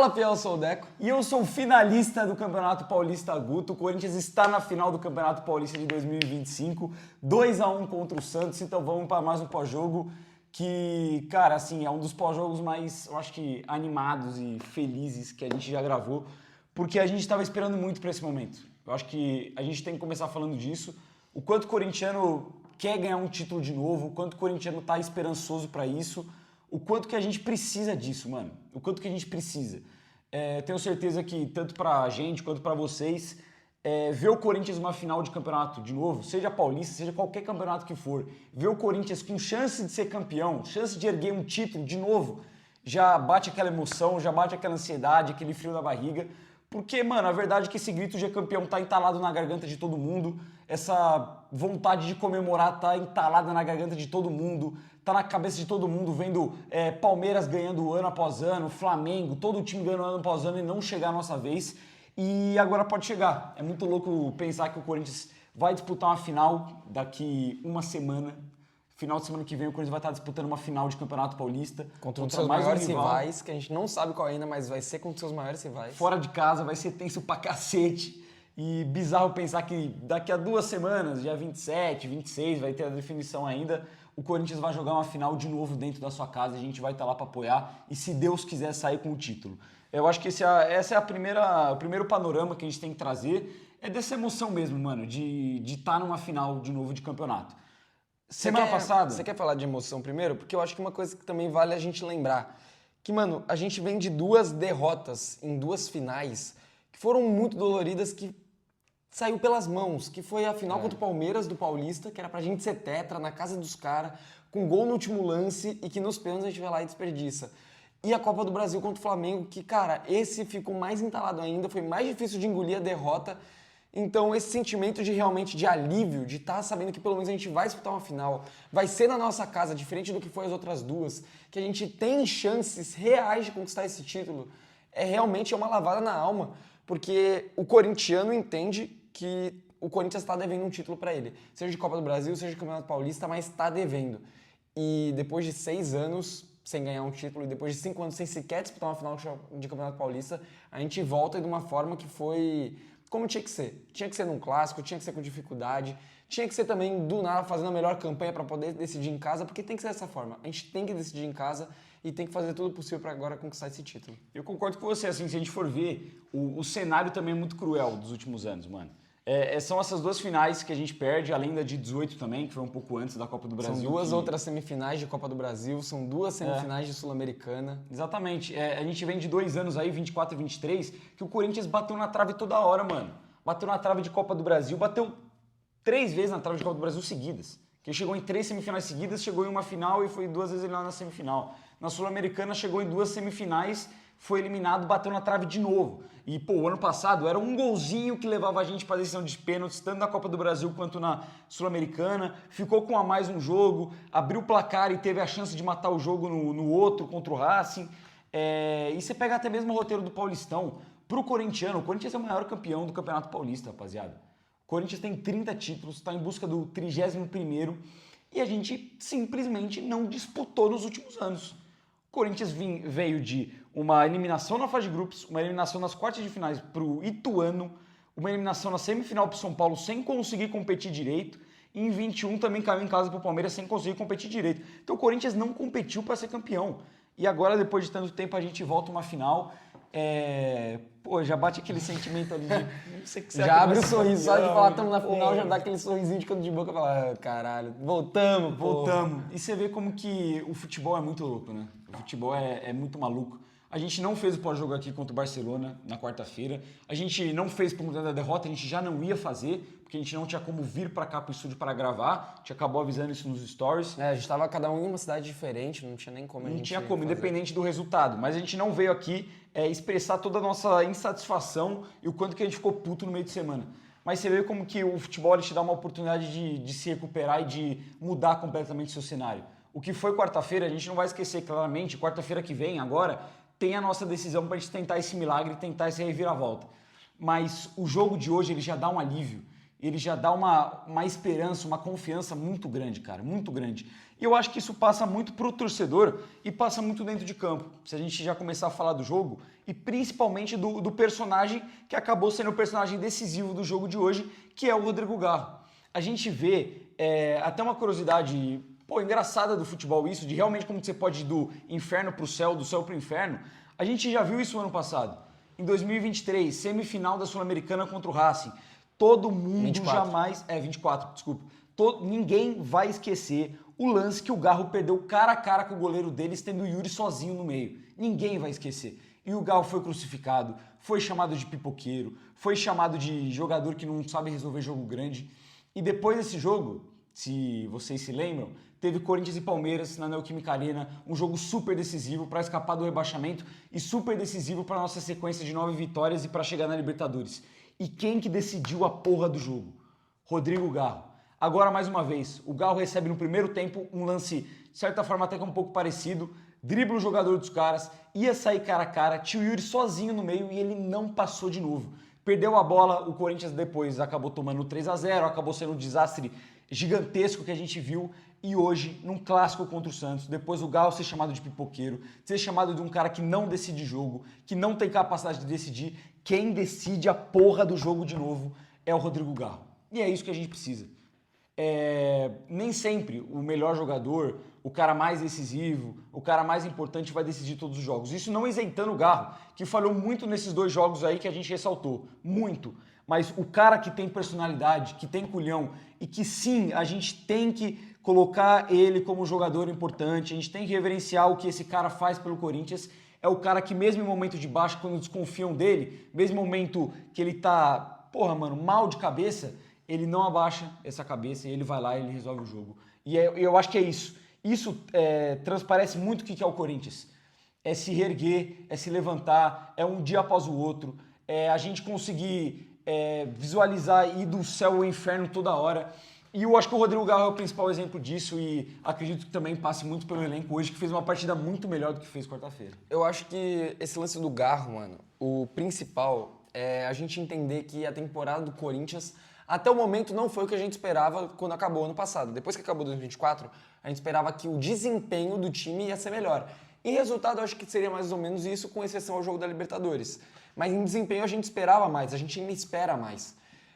Fala, fiel, eu sou o Deco. E eu sou o finalista do Campeonato Paulista Guto. O Corinthians está na final do Campeonato Paulista de 2025, 2-1 contra o Santos. Então vamos para mais um pós-jogo que, cara, assim, é um dos pós-jogos mais, eu acho que, animados e felizes que a gente já gravou, porque a gente estava esperando muito para esse momento. Eu acho que a gente tem que começar falando disso. O quanto o corintiano quer ganhar um título de novo, o quanto o corintiano está esperançoso para isso, o quanto que a gente precisa disso, mano. O quanto que a gente precisa. Tenho certeza que tanto pra gente quanto pra vocês, ver o Corinthians numa final de campeonato de novo, seja paulista, seja qualquer campeonato que for, ver o Corinthians com chance de ser campeão, chance de erguer um título de novo, já bate aquela emoção, já bate aquela ansiedade, aquele frio na barriga. Porque, mano, a verdade é que esse grito de campeão tá entalado na garganta de todo mundo, essa vontade de comemorar tá entalada na garganta de todo mundo, tá na cabeça de todo mundo, vendo Palmeiras ganhando ano após ano, Flamengo, todo o time ganhando ano após ano e não chegar a nossa vez. E agora pode chegar. É muito louco pensar que o Corinthians vai disputar uma final daqui uma semana. Final de semana que vem o Corinthians vai estar disputando uma final de Campeonato Paulista. Contra um dos seus mais maiores rival. rivais, que a gente não sabe qual ainda, mas vai ser contra os seus maiores rivais. Fora de casa, vai ser tenso pra cacete. E bizarro pensar que daqui a 2 semanas, dia 27, 26, vai ter a definição ainda, o Corinthians vai jogar uma final de novo dentro da sua casa, a gente vai estar lá para apoiar e, se Deus quiser, sair com o título. Eu acho que essa é o primeiro panorama que a gente tem que trazer, é dessa emoção mesmo, mano, de estar numa final de novo de campeonato. Semana passada... Você quer falar de emoção primeiro? Porque eu acho que uma coisa que também vale a gente lembrar, que, mano, a gente vem de 2 derrotas em 2 finais que foram muito doloridas, que saiu pelas mãos, que foi a final contra o Palmeiras do Paulista, que era pra gente ser tetra na casa dos caras, com gol no último lance e que nos pênaltis a gente vai lá e desperdiça. E a Copa do Brasil contra o Flamengo, que, cara, esse ficou mais entalado ainda, foi mais difícil de engolir a derrota. Então esse sentimento de realmente de alívio, de estar sabendo que pelo menos a gente vai disputar uma final, vai ser na nossa casa, diferente do que foi as outras 2, que a gente tem chances reais de conquistar esse título, realmente uma lavada na alma, porque o corintiano entende que o Corinthians está devendo um título para ele, seja de Copa do Brasil, seja de Campeonato Paulista, mas está devendo. E depois de 6 anos sem ganhar um título e depois de 5 anos sem sequer disputar uma final de Campeonato Paulista, a gente volta de uma forma que foi como tinha que ser. Tinha que ser num clássico, tinha que ser com dificuldade, tinha que ser também do nada fazendo a melhor campanha para poder decidir em casa, porque tem que ser dessa forma. A gente tem que decidir em casa e tem que fazer tudo possível para agora conquistar esse título. Eu concordo com você, assim, se a gente for ver, o cenário também é muito cruel dos últimos anos, mano. São essas 2 finais que a gente perde, além da de 18 também, que foi um pouco antes da Copa do Brasil. São 2 outras semifinais de Copa do Brasil, são 2 semifinais de Sul-Americana. Exatamente. A gente vem de 2 anos aí, 24 e 23, que o Corinthians bateu na trave toda hora, mano. Bateu na trave de Copa do Brasil, bateu 3 vezes na trave de Copa do Brasil seguidas. Que chegou em 3 semifinais seguidas, chegou em uma final e foi 2 vezes eliminado na semifinal. Na Sul-Americana chegou em 2 semifinais, foi eliminado, bateu na trave de novo. E, pô, o ano passado era um golzinho que levava a gente para a decisão de pênaltis, tanto na Copa do Brasil quanto na Sul-Americana. Ficou com a mais um jogo, abriu o placar e teve a chance de matar o jogo no outro, contra o Racing. E você pega até mesmo o roteiro do Paulistão. Pro corintiano, o Corinthians é o maior campeão do Campeonato Paulista, rapaziada. O Corinthians tem 30 títulos, está em busca do 31º e a gente simplesmente não disputou nos últimos anos. O Corinthians veio de uma eliminação na fase de grupos, uma eliminação nas quartas de finais para o Ituano, uma eliminação na semifinal para o São Paulo sem conseguir competir direito, e em 21 também caiu em casa para o Palmeiras sem conseguir competir direito. Então o Corinthians não competiu para ser campeão. E agora, depois de tanto tempo, a gente volta uma final. Pô, já bate aquele sentimento ali de... Não sei o que já abre o sorriso, só de falar estamos na final, já dá aquele sorrisinho de canto de boca e fala, caralho, voltamos. E você vê como que o futebol é muito louco, né? O futebol é muito maluco. A gente não fez o pós-jogo aqui contra o Barcelona na quarta-feira. A gente não fez por conta da derrota, a gente já não ia fazer, porque a gente não tinha como vir pra cá pro estúdio para gravar. A gente acabou avisando isso nos stories. A gente tava cada um em uma cidade diferente, não tinha nem como a gente Não tinha como, fazer. independente do resultado. Mas a gente não veio aqui expressar toda a nossa insatisfação e o quanto que a gente ficou puto no meio de semana. Mas você vê como que o futebol ele te dá uma oportunidade de se recuperar e de mudar completamente o seu cenário. O que foi quarta-feira, a gente não vai esquecer claramente, quarta-feira que vem, agora, tem a nossa decisão para a gente tentar esse milagre, tentar essa reviravolta. Mas o jogo de hoje ele já dá um alívio. ele já dá uma esperança, uma confiança muito grande, cara, muito grande. E eu acho que isso passa muito pro torcedor e passa muito dentro de campo. Se a gente já começar a falar do jogo e principalmente do personagem que acabou sendo o personagem decisivo do jogo de hoje, que é o Rodrigo Garro. A gente vê até uma curiosidade, engraçada do futebol isso, de realmente como você pode ir do inferno pro céu, do céu pro inferno. A gente já viu isso ano passado. Em 2023, semifinal da Sul-Americana contra o Racing. Todo mundo 24. jamais... 24, desculpa. Ninguém vai esquecer o lance que o Garro perdeu cara a cara com o goleiro deles, tendo o Yuri sozinho no meio. Ninguém vai esquecer. E o Garro foi crucificado, foi chamado de pipoqueiro, foi chamado de jogador que não sabe resolver jogo grande. E depois desse jogo, se vocês se lembram, teve Corinthians e Palmeiras na Neoquímica Arena, um jogo super decisivo para escapar do rebaixamento e super decisivo para nossa sequência de 9 vitórias e para chegar na Libertadores. E quem que decidiu a porra do jogo? Rodrigo Garro. Agora, mais uma vez, o Garro recebe no primeiro tempo um lance, de certa forma até que um pouco parecido, dribla o jogador dos caras, ia sair cara a cara, tinha o Yuri sozinho no meio e ele não passou de novo. Perdeu a bola, o Corinthians depois acabou tomando 3-0, acabou sendo um desastre gigantesco que a gente viu. E hoje, num clássico contra o Santos, depois o Garro ser chamado de pipoqueiro, ser chamado de um cara que não decide jogo, que não tem capacidade de decidir, quem decide a porra do jogo de novo é o Rodrigo Garro. E é isso que a gente precisa. Nem sempre o melhor jogador, o cara mais decisivo, o cara mais importante vai decidir todos os jogos. Isso não isentando o Garro, que falhou muito nesses 2 jogos aí que a gente ressaltou. Muito. Mas o cara que tem personalidade, que tem culhão e que sim, a gente tem que colocar ele como jogador importante, a gente tem que reverenciar o que esse cara faz pelo Corinthians, é o cara que mesmo em momento de baixo, quando desconfiam dele, mesmo em momento que ele tá, mal de cabeça, ele não abaixa essa cabeça e ele vai lá e ele resolve o jogo. E eu acho que é isso. Isso transparece muito o que é o Corinthians. É se reerguer, é se levantar, é um dia após o outro, é a gente conseguir visualizar ir do céu ao inferno toda hora. E eu acho que o Rodrigo Garro é o principal exemplo disso e acredito que também passe muito pelo elenco hoje, que fez uma partida muito melhor do que fez quarta-feira. Eu acho que esse lance do Garro, mano, o principal é a gente entender que a temporada do Corinthians, até o momento, não foi o que a gente esperava quando acabou ano passado. Depois que acabou 2024, a gente esperava que o desempenho do time ia ser melhor. Em resultado, eu acho que seria mais ou menos isso, com exceção ao jogo da Libertadores. Mas em desempenho, a gente esperava mais, a gente ainda espera mais.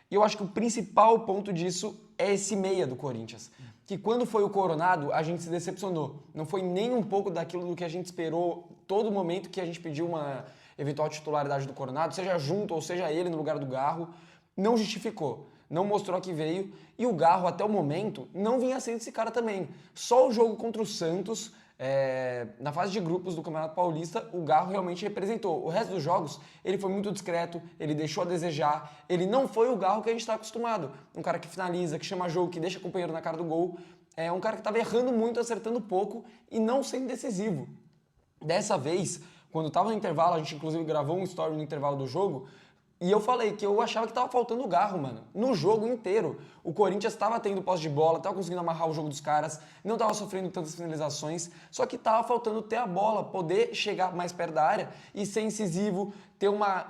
E eu acho que o principal ponto disso é esse meia do Corinthians. Que quando foi o Coronado, a gente se decepcionou. Não foi nem um pouco daquilo do que a gente esperou todo momento que a gente pediu uma eventual titularidade do Coronado, seja junto ou seja ele no lugar do Garro, não justificou. Não mostrou que veio. E o Garro, até o momento, não vinha sendo esse cara também. Só o jogo contra o Santos, na fase de grupos do Campeonato Paulista, o Garro realmente representou. O resto dos jogos, ele foi muito discreto, ele deixou a desejar, ele não foi o Garro que a gente está acostumado. Um cara que finaliza, que chama jogo, que deixa o companheiro na cara do gol. É um cara que estava errando muito, acertando pouco e não sendo decisivo. Dessa vez, quando estava no intervalo, a gente inclusive gravou um story no intervalo do jogo, e eu falei que eu achava que tava faltando o Garro, mano. No jogo inteiro. O Corinthians tava tendo posse de bola, tava conseguindo amarrar o jogo dos caras, não tava sofrendo tantas finalizações, só que tava faltando ter a bola, poder chegar mais perto da área e ser incisivo,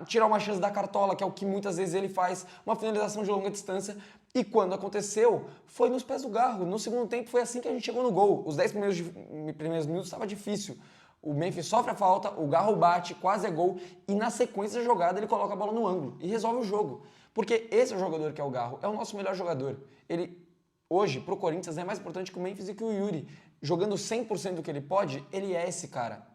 tirar uma chance da cartola, que é o que muitas vezes ele faz, uma finalização de longa distância. E quando aconteceu, foi nos pés do Garro. No segundo tempo foi assim que a gente chegou no gol. Os 10 primeiros minutos estava difícil. O Memphis sofre a falta, o Garro bate, quase é gol, e na sequência da jogada ele coloca a bola no ângulo e resolve o jogo. Porque esse é o jogador que é o Garro, é o nosso melhor jogador. Ele, hoje, pro Corinthians, é mais importante que o Memphis e que o Yuri. Jogando 100% do que ele pode, ele é esse cara.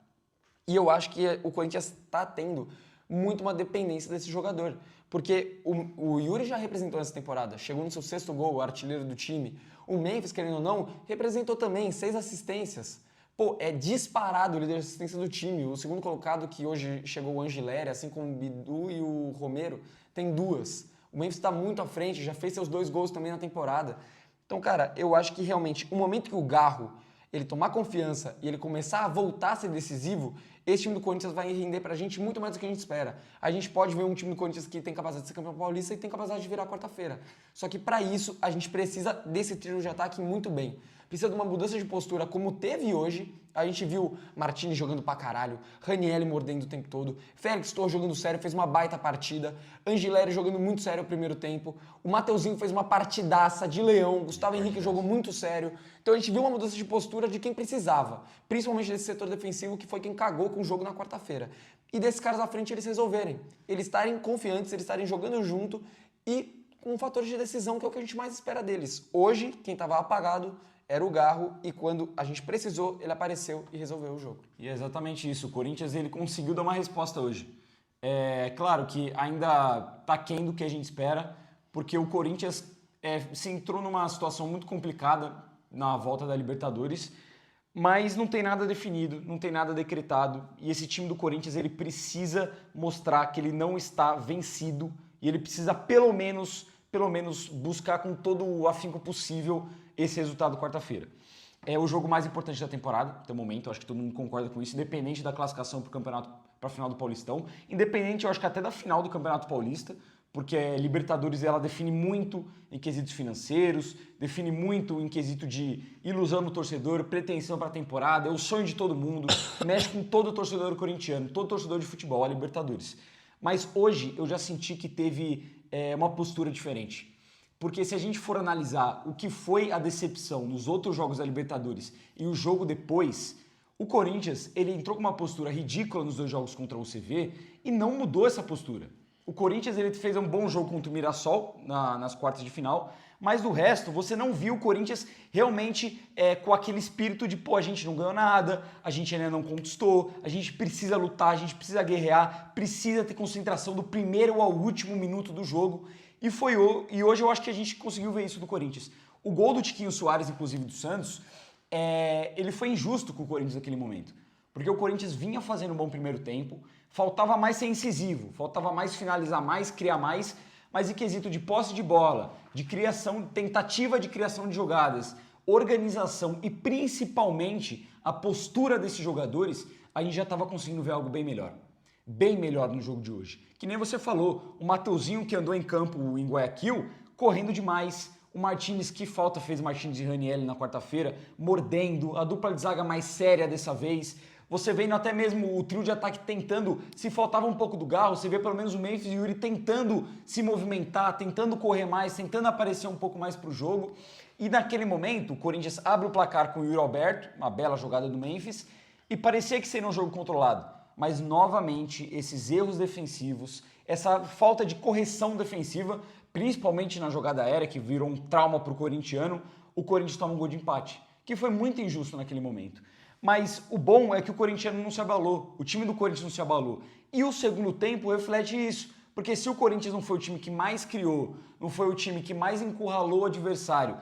E eu acho que o Corinthians está tendo muito uma dependência desse jogador. Porque o Yuri já representou nessa temporada, chegou no seu 6º gol, artilheiro do time. O Memphis, querendo ou não, representou também 6 assistências. Pô, é disparado o líder de assistência do time. O segundo colocado, que hoje chegou o Angileri, assim como o Bidu e o Romero, tem 2. O Memphis está muito à frente, já fez seus 2 gols também na temporada. Então, cara, eu acho que realmente, o momento que o Garro ele tomar confiança e ele começar a voltar a ser decisivo, esse time do Corinthians vai render pra gente muito mais do que a gente espera. A gente pode ver um time do Corinthians que tem capacidade de ser campeão paulista e tem capacidade de virar quarta-feira. Só que para isso, a gente precisa desse trio de ataque muito bem. Precisa de uma mudança de postura como teve hoje, A gente viu Martini jogando pra caralho, Ranieri mordendo o tempo todo, Félix Torres jogando sério, fez uma baita partida, Angileri jogando muito sério o primeiro tempo, o Mateuzinho fez uma partidaça de leão, Gustavo Henrique jogou muito sério. Então a gente viu uma mudança de postura de quem precisava, principalmente desse setor defensivo que foi quem cagou com o jogo na quarta-feira. E desses caras à frente eles resolverem, eles estarem confiantes, eles estarem jogando junto e com um fator de decisão que é o que a gente mais espera deles. Hoje, quem estava apagado era o Garro e quando a gente precisou, ele apareceu e resolveu o jogo. E é exatamente isso. O Corinthians ele conseguiu dar uma resposta hoje. É claro que ainda está aquém do que a gente espera, porque o Corinthians se entrou numa situação muito complicada na volta da Libertadores, mas não tem nada definido, não tem nada decretado. E esse time do Corinthians ele precisa mostrar que ele não está vencido e ele precisa pelo menos buscar com todo o afinco possível esse resultado quarta-feira. É o jogo mais importante da temporada, até o momento, eu acho que todo mundo concorda com isso, independente da classificação para o campeonato, para a final do Paulistão, independente, eu acho que até da final do Campeonato Paulista, porque a Libertadores ela define muito em quesitos financeiros, define muito em quesito de ilusão no torcedor, pretensão para a temporada, é o sonho de todo mundo, mexe com todo torcedor corintiano, todo torcedor de futebol, a Libertadores. Mas hoje eu já senti que teve uma postura diferente. Porque se a gente for analisar o que foi a decepção nos outros jogos da Libertadores e o jogo depois, o Corinthians ele entrou com uma postura ridícula nos 2 jogos contra o UCV e não mudou essa postura. O Corinthians ele fez um bom jogo contra o Mirassol nas quartas de final, mas do resto você não viu o Corinthians realmente com aquele espírito de pô, a gente não ganhou nada, a gente ainda não conquistou, a gente precisa lutar, a gente precisa guerrear, precisa ter concentração do primeiro ao último minuto do jogo. E hoje eu acho que a gente conseguiu ver isso do Corinthians. O gol do Tiquinho Soares, inclusive do Santos, ele foi injusto com o Corinthians naquele momento. Porque o Corinthians vinha fazendo um bom primeiro tempo, faltava mais ser incisivo, faltava mais finalizar mais, criar mais, mas em quesito de posse de bola, de criação, tentativa de criação de jogadas, organização e principalmente a postura desses jogadores, a gente já estava conseguindo ver algo bem melhor. Bem melhor no jogo de hoje. Que nem você falou, o Mateuzinho que andou em campo em Guayaquil, correndo demais. O Martins, que falta fez Martins e Ranieri na quarta-feira, mordendo, a dupla de zaga mais séria dessa vez. Você vendo até mesmo o trio de ataque tentando, se faltava um pouco do Garro, você vê pelo menos o Memphis e o Yuri tentando se movimentar, tentando correr mais, tentando aparecer um pouco mais pro jogo. E naquele momento, o Corinthians abre o placar com o Yuri Alberto, uma bela jogada do Memphis, e parecia que seria um jogo controlado. Mas, novamente, esses erros defensivos, essa falta de correção defensiva, principalmente na jogada aérea, que virou um trauma para o corintiano, o Corinthians toma um gol de empate, que foi muito injusto naquele momento. Mas o bom é que o corintiano não se abalou, o time do Corinthians não se abalou. E o segundo tempo reflete isso, porque se o Corinthians não foi o time que mais criou, não foi o time que mais encurralou o adversário,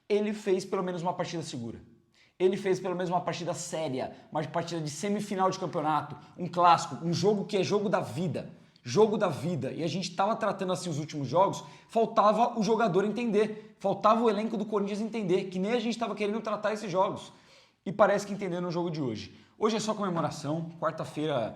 ele fez pelo menos uma partida segura. Ele fez pelo menos uma partida séria, uma partida de semifinal de campeonato, um clássico, um jogo que é jogo da vida. Jogo da vida. E a gente estava tratando assim os últimos jogos, faltava o jogador entender, faltava o elenco do Corinthians entender, que nem a gente estava querendo tratar esses jogos. E parece que entenderam no jogo de hoje. Hoje é só comemoração, quarta-feira,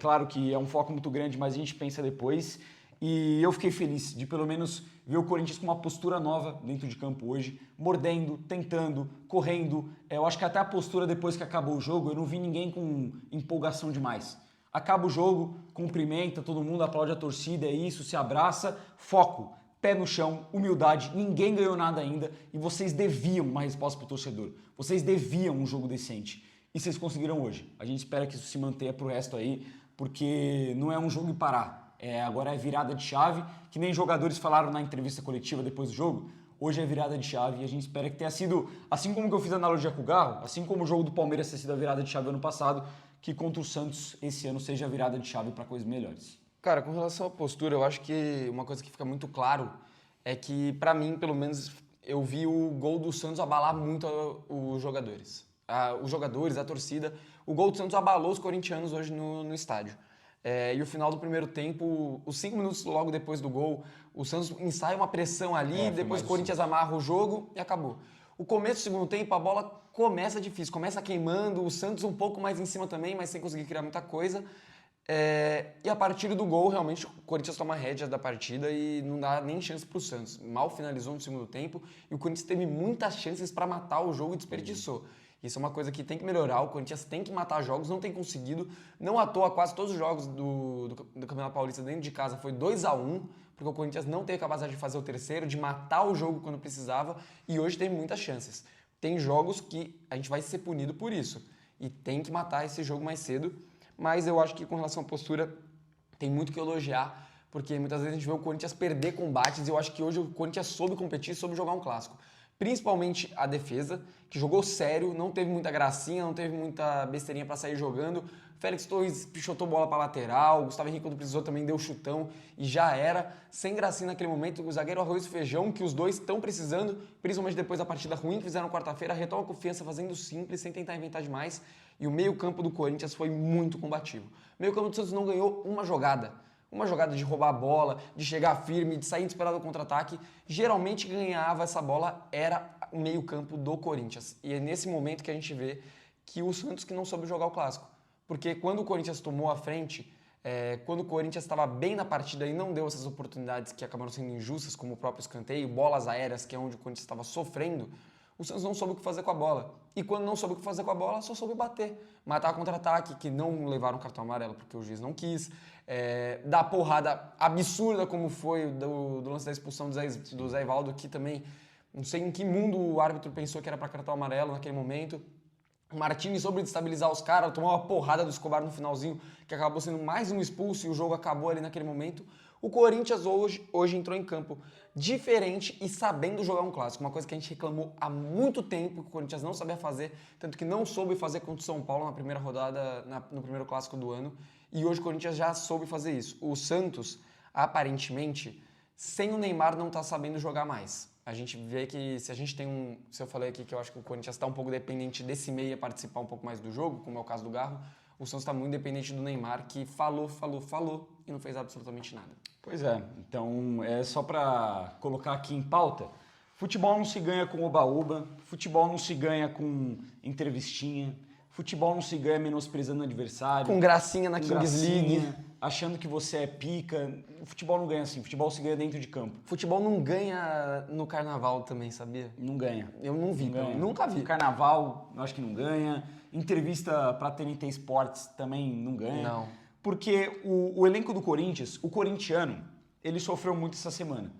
claro que é um foco muito grande, mas a gente pensa depois. E eu fiquei feliz de pelo menos ver o Corinthians com uma postura nova dentro de campo hoje, mordendo, tentando, correndo. Eu acho que até a postura depois que acabou o jogo, eu não vi ninguém com empolgação demais. Acaba o jogo, cumprimenta todo mundo, aplaude a torcida, é isso, se abraça, foco, pé no chão, humildade, ninguém ganhou nada ainda e vocês deviam uma resposta para o torcedor. Vocês deviam um jogo decente e vocês conseguiram hoje. A gente espera que isso se mantenha para o resto aí, porque não é um jogo e parar. Agora é virada de chave, que nem jogadores falaram na entrevista coletiva depois do jogo. Hoje é virada de chave e a gente espera que tenha sido, assim como que eu fiz a analogia com o Garro, assim como o jogo do Palmeiras ter sido a virada de chave ano passado, que contra o Santos esse ano seja a virada de chave para coisas melhores. Cara, com relação à postura, eu acho que uma coisa que fica muito claro é que, pra mim, pelo menos, eu vi o gol do Santos abalar muito os jogadores. Os jogadores, a torcida. O gol do Santos abalou os corintianos hoje no estádio. E o final do primeiro tempo, os 5 minutos logo depois do gol, o Santos ensaia uma pressão ali, depois o Corinthians amarra o jogo e acabou. O começo do segundo tempo, a bola começa difícil, começa queimando, o Santos um pouco mais em cima também, mas sem conseguir criar muita coisa. E a partir do gol, realmente, o Corinthians toma a rédea da partida e não dá nem chance para o Santos. Mal finalizou no segundo tempo e o Corinthians teve muitas chances para matar o jogo e desperdiçou. Isso é uma coisa que tem que melhorar, o Corinthians tem que matar jogos, não tem conseguido. Não à toa, quase todos os jogos do Campeonato Paulista dentro de casa foi 2-1, porque o Corinthians não teve capacidade de fazer o terceiro, de matar o jogo quando precisava, e hoje tem muitas chances. Tem jogos que a gente vai ser punido por isso, e tem que matar esse jogo mais cedo, mas eu acho que com relação à postura, tem muito que elogiar, porque muitas vezes a gente vê o Corinthians perder combates, e eu acho que hoje o Corinthians soube competir, soube jogar um clássico. Principalmente a defesa, que jogou sério, não teve muita gracinha, não teve muita besteirinha para sair jogando. Félix Torres pichotou bola para lateral, Gustavo Henrique quando precisou também deu chutão e já era. Sem gracinha naquele momento, o zagueiro Arroz e Feijão, que os dois estão precisando, principalmente depois da partida ruim que fizeram quarta-feira, retoma a confiança fazendo simples, sem tentar inventar demais. E o meio-campo do Corinthians foi muito combativo. O meio-campo do Santos não ganhou uma jogada. Uma jogada de roubar a bola, de chegar firme, de sair desesperado do contra-ataque. Geralmente ganhava essa bola era o meio-campo do Corinthians. E é nesse momento que a gente vê que o Santos que não soube jogar o clássico. Porque quando o Corinthians tomou a frente, quando o Corinthians estava bem na partida e não deu essas oportunidades que acabaram sendo injustas, como o próprio escanteio, bolas aéreas, que é onde o Corinthians estava sofrendo, o Santos não soube o que fazer com a bola. E quando não soube o que fazer com a bola, só soube bater. Matar contra-ataque, que não levaram cartão amarelo porque o juiz não quis. Dar porrada absurda como foi do lance da expulsão do Zé Ivaldo, que também, não sei em que mundo o árbitro pensou que era para cartão amarelo naquele momento. O Martini soube destabilizar os caras, tomou uma porrada do Escobar no finalzinho, que acabou sendo mais um expulso e o jogo acabou ali naquele momento. O Corinthians hoje entrou em campo diferente e sabendo jogar um clássico, uma coisa que a gente reclamou há muito tempo, que o Corinthians não sabia fazer, tanto que não soube fazer contra o São Paulo na primeira rodada, no primeiro clássico do ano, e hoje o Corinthians já soube fazer isso. O Santos, aparentemente, sem o Neymar não está sabendo jogar mais. A gente vê que se a gente tem se eu falei aqui que eu acho que o Corinthians está um pouco dependente desse meia participar um pouco mais do jogo, como é o caso do Garro, o Santos está muito dependente do Neymar, que falou e não fez absolutamente nada. Pois é, então é só para colocar aqui em pauta, futebol não se ganha com oba-oba, futebol não se ganha com entrevistinha, futebol não se ganha menosprezando o adversário. Com gracinha na Kings League. Achando que você é pica. O futebol não ganha assim, o futebol se ganha dentro de campo. Futebol não ganha no carnaval também, sabia? Não ganha. Eu não vi, nunca vi. No carnaval, eu acho que não ganha. Entrevista pra TNT Sports também não ganha. Não. Porque o elenco do Corinthians, o corintiano, ele sofreu muito essa semana.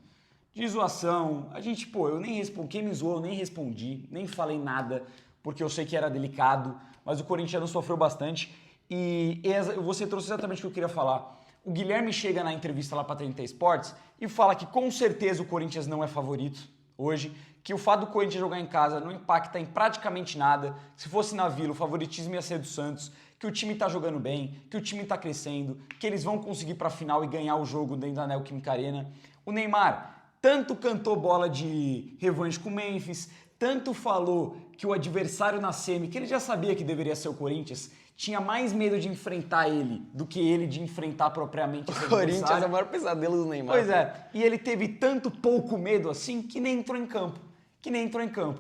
De zoação, a gente, eu nem respondi, quem me zoou, eu nem respondi, nem falei nada, porque eu sei que era delicado, mas o corintiano sofreu bastante. E você trouxe exatamente o que eu queria falar. O Guilherme chega na entrevista lá pra TNT Sports e fala que com certeza o Corinthians não é favorito hoje, que o fato do Corinthians jogar em casa não impacta em praticamente nada. Se fosse na Vila, o favoritismo ia ser do Santos, que o time tá jogando bem, que o time tá crescendo, que eles vão conseguir pra final e ganhar o jogo dentro da Neoquímica Arena. O Neymar tanto cantou bola de revanche com o Memphis, tanto falou que o adversário na semi, que ele já sabia que deveria ser o Corinthians, tinha mais medo de enfrentar ele do que ele de enfrentar propriamente esse adversário. O Corinthians é o maior pesadelo do Neymar. Pois é, e ele teve tanto pouco medo assim que nem entrou em campo.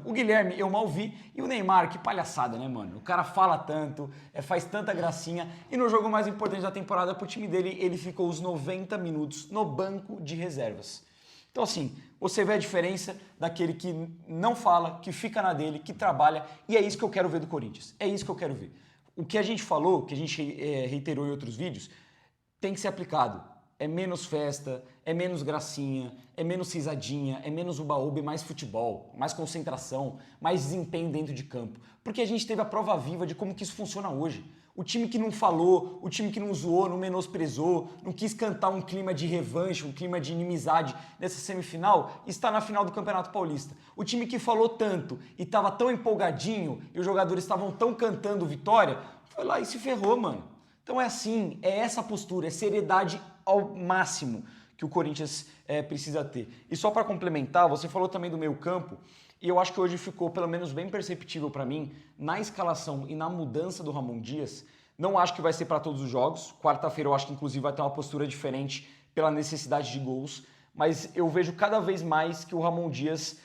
O Guilherme eu mal vi e o Neymar, que palhaçada, né, mano? O cara fala tanto, faz tanta gracinha e no jogo mais importante da temporada pro time dele, ele ficou os 90 minutos no banco de reservas. Então assim, você vê a diferença daquele que não fala, que fica na dele, que trabalha e é isso que eu quero ver do Corinthians. É isso que eu quero ver. O que a gente falou, que a gente reiterou em outros vídeos, tem que ser aplicado. É menos festa, é menos gracinha, é menos risadinha, é menos uba-uba e mais futebol, mais concentração, mais desempenho dentro de campo. Porque a gente teve a prova viva de como que isso funciona hoje. O time que não falou, o time que não zoou, não menosprezou, não quis cantar um clima de revanche, um clima de inimizade nessa semifinal, está na final do Campeonato Paulista. O time que falou tanto e estava tão empolgadinho e os jogadores estavam tão cantando vitória, foi lá e se ferrou, mano. Então é assim, é essa postura, é seriedade ao máximo que o Corinthians precisa ter. E só para complementar, você falou também do meio campo, e eu acho que hoje ficou pelo menos bem perceptível para mim, na escalação e na mudança do Ramon Dias. Não acho que vai ser para todos os jogos, quarta-feira eu acho que inclusive vai ter uma postura diferente pela necessidade de gols, mas eu vejo cada vez mais que o Ramon Dias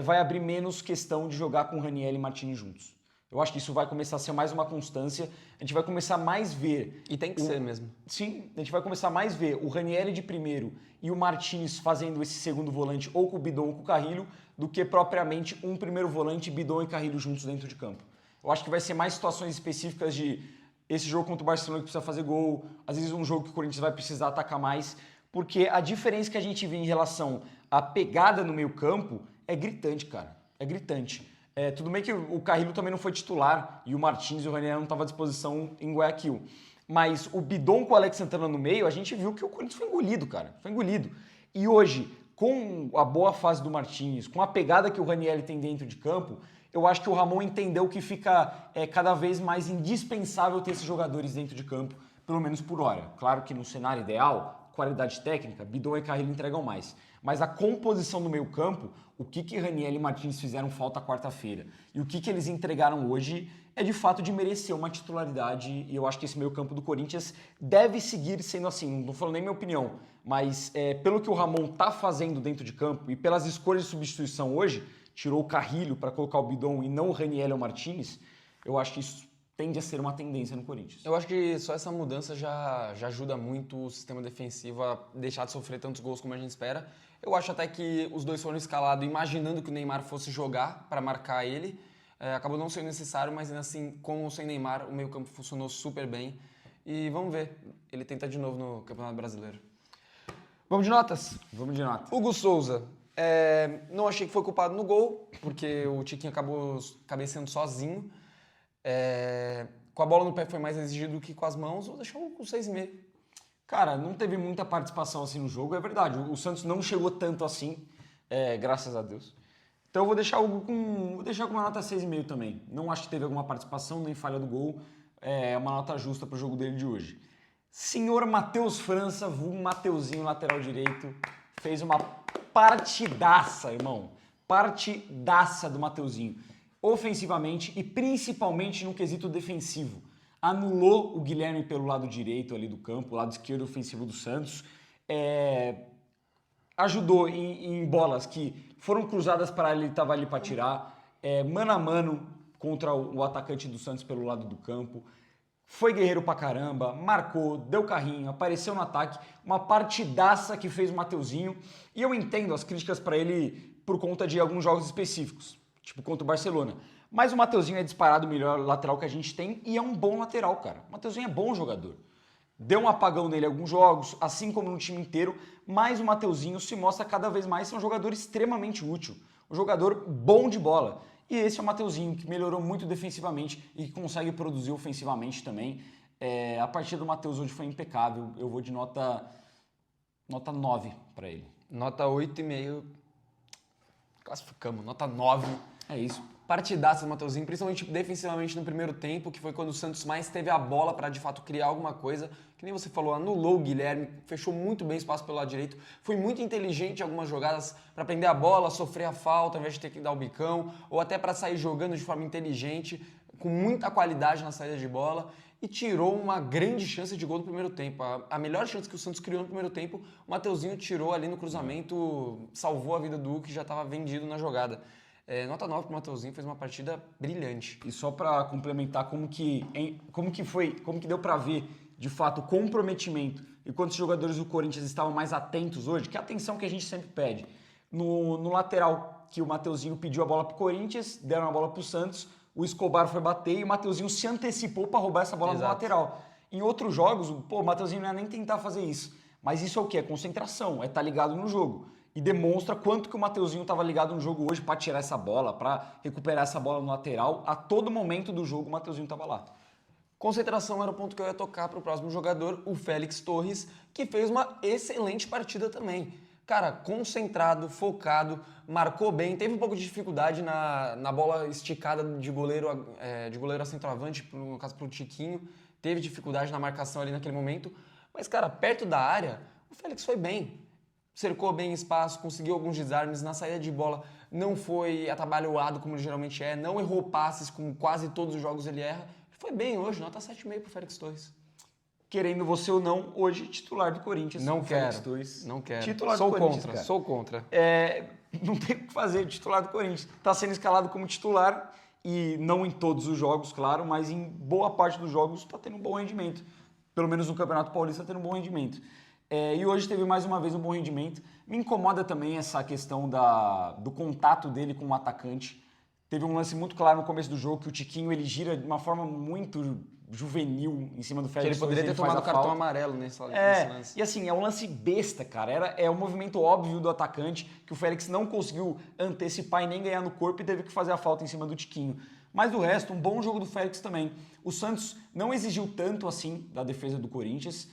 vai abrir menos questão de jogar com o Raniel e Martins juntos. Eu acho que isso vai começar a ser mais uma constância, a gente vai começar a mais ver... E tem que ser mesmo. Sim, a gente vai começar a mais ver o Ranieri de primeiro e o Martins fazendo esse segundo volante ou com o Bidon ou com o Carrilho, do que propriamente um primeiro volante, Bidon e Carrilho juntos dentro de campo. Eu acho que vai ser mais situações específicas de esse jogo contra o Barcelona que precisa fazer gol, às vezes um jogo que o Corinthians vai precisar atacar mais, porque a diferença que a gente vê em relação à pegada no meio campo é gritante, cara. É gritante. Tudo bem que o Carrillo também não foi titular e o Martins e o Ranieri não estavam à disposição em Guayaquil. Mas o Bidon com o Alex Santana no meio, a gente viu que o Corinthians foi engolido, cara. Foi engolido. E hoje, com a boa fase do Martins, com a pegada que o Ranieri tem dentro de campo, eu acho que o Ramon entendeu que fica cada vez mais indispensável ter esses jogadores dentro de campo, pelo menos por hora. Claro que no cenário ideal, qualidade técnica, Bidon e Carrillo entregam mais. Mas a composição do meio campo, o que Ranieri e Martins fizeram falta quarta-feira e o que eles entregaram hoje é de fato de merecer uma titularidade, e eu acho que esse meio campo do Corinthians deve seguir sendo assim. Não falando nem minha opinião, mas pelo que o Ramon tá fazendo dentro de campo e pelas escolhas de substituição hoje, tirou o Carrillo para colocar o Bidon e não o Ranieri ou o Martins, eu acho que isso tende a ser uma tendência no Corinthians. Eu acho que só essa mudança já ajuda muito o sistema defensivo a deixar de sofrer tantos gols como a gente espera. Eu acho até que os dois foram escalados imaginando que o Neymar fosse jogar para marcar ele. Acabou não sendo necessário, mas assim, com ou sem Neymar, o meio-campo funcionou super bem. E vamos ver, ele tenta de novo no Campeonato Brasileiro. Vamos de notas? Vamos de nota. Hugo Souza. Não achei que foi culpado no gol, porque o Tiquinho acabou cabeceando sozinho. Com a bola no pé foi mais exigido do que com as mãos. Vou deixar com 6,5. Cara, não teve muita participação assim no jogo, é verdade. O Santos não chegou tanto assim, graças a Deus. Então eu vou deixar com uma nota 6,5 também. Não acho que teve alguma participação, nem falha do gol. É uma nota justa para o jogo dele de hoje. Senhor Matheus França, vulgo Mateuzinho, lateral direito, fez uma partidaça, irmão. Partidaça do Mateuzinho. Ofensivamente e principalmente no quesito defensivo. Anulou o Guilherme pelo lado direito ali do campo, o lado esquerdo ofensivo do Santos. Ajudou em bolas que foram cruzadas para ele, estava ali para tirar. Mano a mano contra o atacante do Santos pelo lado do campo. Foi guerreiro pra caramba, marcou, deu carrinho, apareceu no ataque. Uma partidaça que fez o Mateuzinho. E eu entendo as críticas para ele por conta de alguns jogos específicos, tipo contra o Barcelona. Mas o Mateuzinho é disparado o melhor lateral que a gente tem e é um bom lateral, cara. O Mateuzinho é bom jogador. Deu um apagão nele em alguns jogos, assim como no time inteiro, mas o Mateuzinho se mostra cada vez mais ser um jogador extremamente útil. Um jogador bom de bola. E esse é o Mateuzinho, que melhorou muito defensivamente e que consegue produzir ofensivamente também. A partida do Matheus hoje foi impecável. Eu vou de nota 9 para ele. Nota 8,5. Classificamos, nota 9. É isso. Partidaça do Mateuzinho, principalmente defensivamente no primeiro tempo, que foi quando o Santos mais teve a bola para de fato criar alguma coisa. Que nem você falou, anulou o Guilherme, fechou muito bem o espaço pelo lado direito. Foi muito inteligente em algumas jogadas para prender a bola, sofrer a falta ao invés de ter que dar o bicão, ou até para sair jogando de forma inteligente, com muita qualidade na saída de bola. E tirou uma grande chance de gol no primeiro tempo. A melhor chance que o Santos criou no primeiro tempo, o Mateuzinho tirou ali no cruzamento, salvou a vida do Hugo, que já estava vendido na jogada. Nota 9 para o Mateuzinho, fez uma partida brilhante. E só para complementar como que deu para ver, de fato, o comprometimento e quantos jogadores do Corinthians estavam mais atentos hoje, que é a atenção que a gente sempre pede. No lateral, que o Mateuzinho pediu a bola para o Corinthians, deram a bola para o Santos, o Escobar foi bater e o Mateuzinho se antecipou para roubar essa bola no lateral. Em outros jogos, o Mateuzinho não ia nem tentar fazer isso. Mas isso é o quê? É concentração, é estar ligado no jogo. E demonstra quanto que o Mateuzinho estava ligado no jogo hoje para tirar essa bola, para recuperar essa bola no lateral. A todo momento do jogo o Mateuzinho estava lá. Concentração era o ponto que eu ia tocar para o próximo jogador, o Félix Torres, que fez uma excelente partida também. Cara, concentrado, focado, marcou bem, teve um pouco de dificuldade na bola esticada de goleiro a centroavante, no caso pro Tiquinho, teve dificuldade na marcação ali naquele momento, mas cara, perto da área, o Félix foi bem. Cercou bem espaço, conseguiu alguns desarmes, na saída de bola não foi atabalhoado como ele geralmente é, não errou passes como quase todos os jogos ele erra. Foi bem hoje, nota 7,5 pro Félix Torres. Querendo você ou não, hoje titular do Corinthians. Não quero, Félix Torres. Não quero. Titular do Corinthians, cara. Sou contra. Não tem o que fazer, titular do Corinthians. Está sendo escalado como titular e não em todos os jogos, claro, mas em boa parte dos jogos está tendo um bom rendimento. Pelo menos no Campeonato Paulista está tendo um bom rendimento. E hoje teve mais uma vez um bom rendimento. Me incomoda também essa questão do contato dele com o atacante. Teve um lance muito claro no começo do jogo que o Tiquinho ele gira de uma forma muito juvenil em cima do Que Félix ele poderia Torres, ter faz tomado a cartão falta. amarelo nesse É, lance. e assim, é um lance besta, cara. É um movimento óbvio do atacante que o Félix não conseguiu antecipar e nem ganhar no corpo e teve que fazer a falta em cima do Tiquinho. Mas do resto, um bom jogo do Félix também. O Santos não exigiu tanto assim da defesa do Corinthians.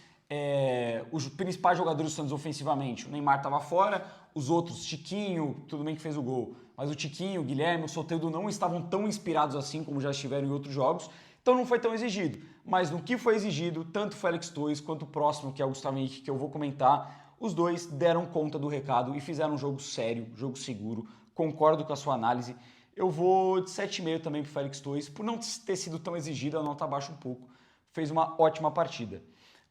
Os principais jogadores do Santos ofensivamente, o Neymar estava fora, os outros, Tiquinho, tudo bem que fez o gol, mas o Tiquinho, o Guilherme, o Soteldo não estavam tão inspirados assim como já estiveram em outros jogos, então não foi tão exigido. Mas no que foi exigido, tanto o Félix Torres quanto o próximo, que é o Gustavo Henrique, que eu vou comentar, os dois deram conta do recado e fizeram um jogo sério, jogo seguro. Concordo com a sua análise. Eu vou de 7,5 também para o Félix Torres, por não ter sido tão exigido, a nota baixa um pouco. Fez uma ótima partida.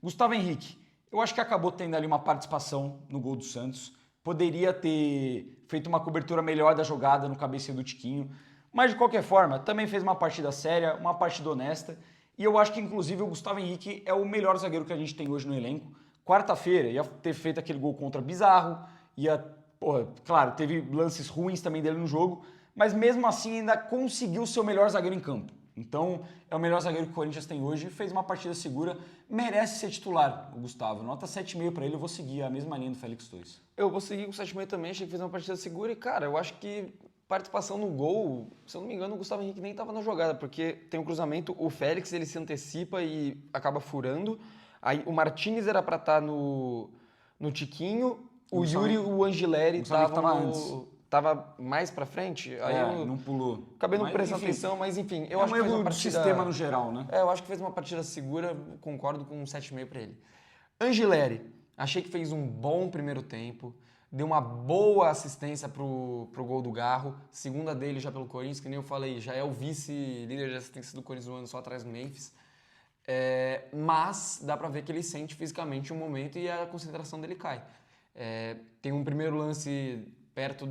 Gustavo Henrique, eu acho que acabou tendo ali uma participação no gol do Santos. Poderia ter feito uma cobertura melhor da jogada no cabeceio do Tiquinho. Mas de qualquer forma, também fez uma partida séria, uma partida honesta. E eu acho que inclusive o Gustavo Henrique é o melhor zagueiro que a gente tem hoje no elenco. Quarta-feira ia ter feito aquele gol contra Bizarro, claro, teve lances ruins também dele no jogo, mas mesmo assim ainda conseguiu ser o melhor zagueiro em campo. Então, é o melhor zagueiro que o Corinthians tem hoje, fez uma partida segura, merece ser titular, o Gustavo. Nota 7,5 para ele, eu vou seguir a mesma linha do Félix Torres. Eu vou seguir com 7,5 também, achei que fez uma partida segura e, cara, eu acho que participação no gol, se eu não me engano, o Gustavo Henrique nem estava na jogada, porque tem um cruzamento, o Félix ele se antecipa e acaba furando, aí o Martínez era para estar no Tiquinho, o Yuri e o Angileri tava mais pra frente, aí eu não pulou. acabei não prestando atenção, mas enfim, eu é acho um que fez erro uma do partida... sistema no geral, né? eu acho que fez uma partida segura, concordo com um 7,5 pra ele. Angileri, achei que fez um bom primeiro tempo, deu uma boa assistência pro gol do Garro, segunda dele já pelo Corinthians, que nem eu falei, já é o vice-líder de assistência do Corinthians no ano, só atrás do Memphis. Mas dá pra ver que ele sente fisicamente um momento e a concentração dele cai. Tem um primeiro lance perto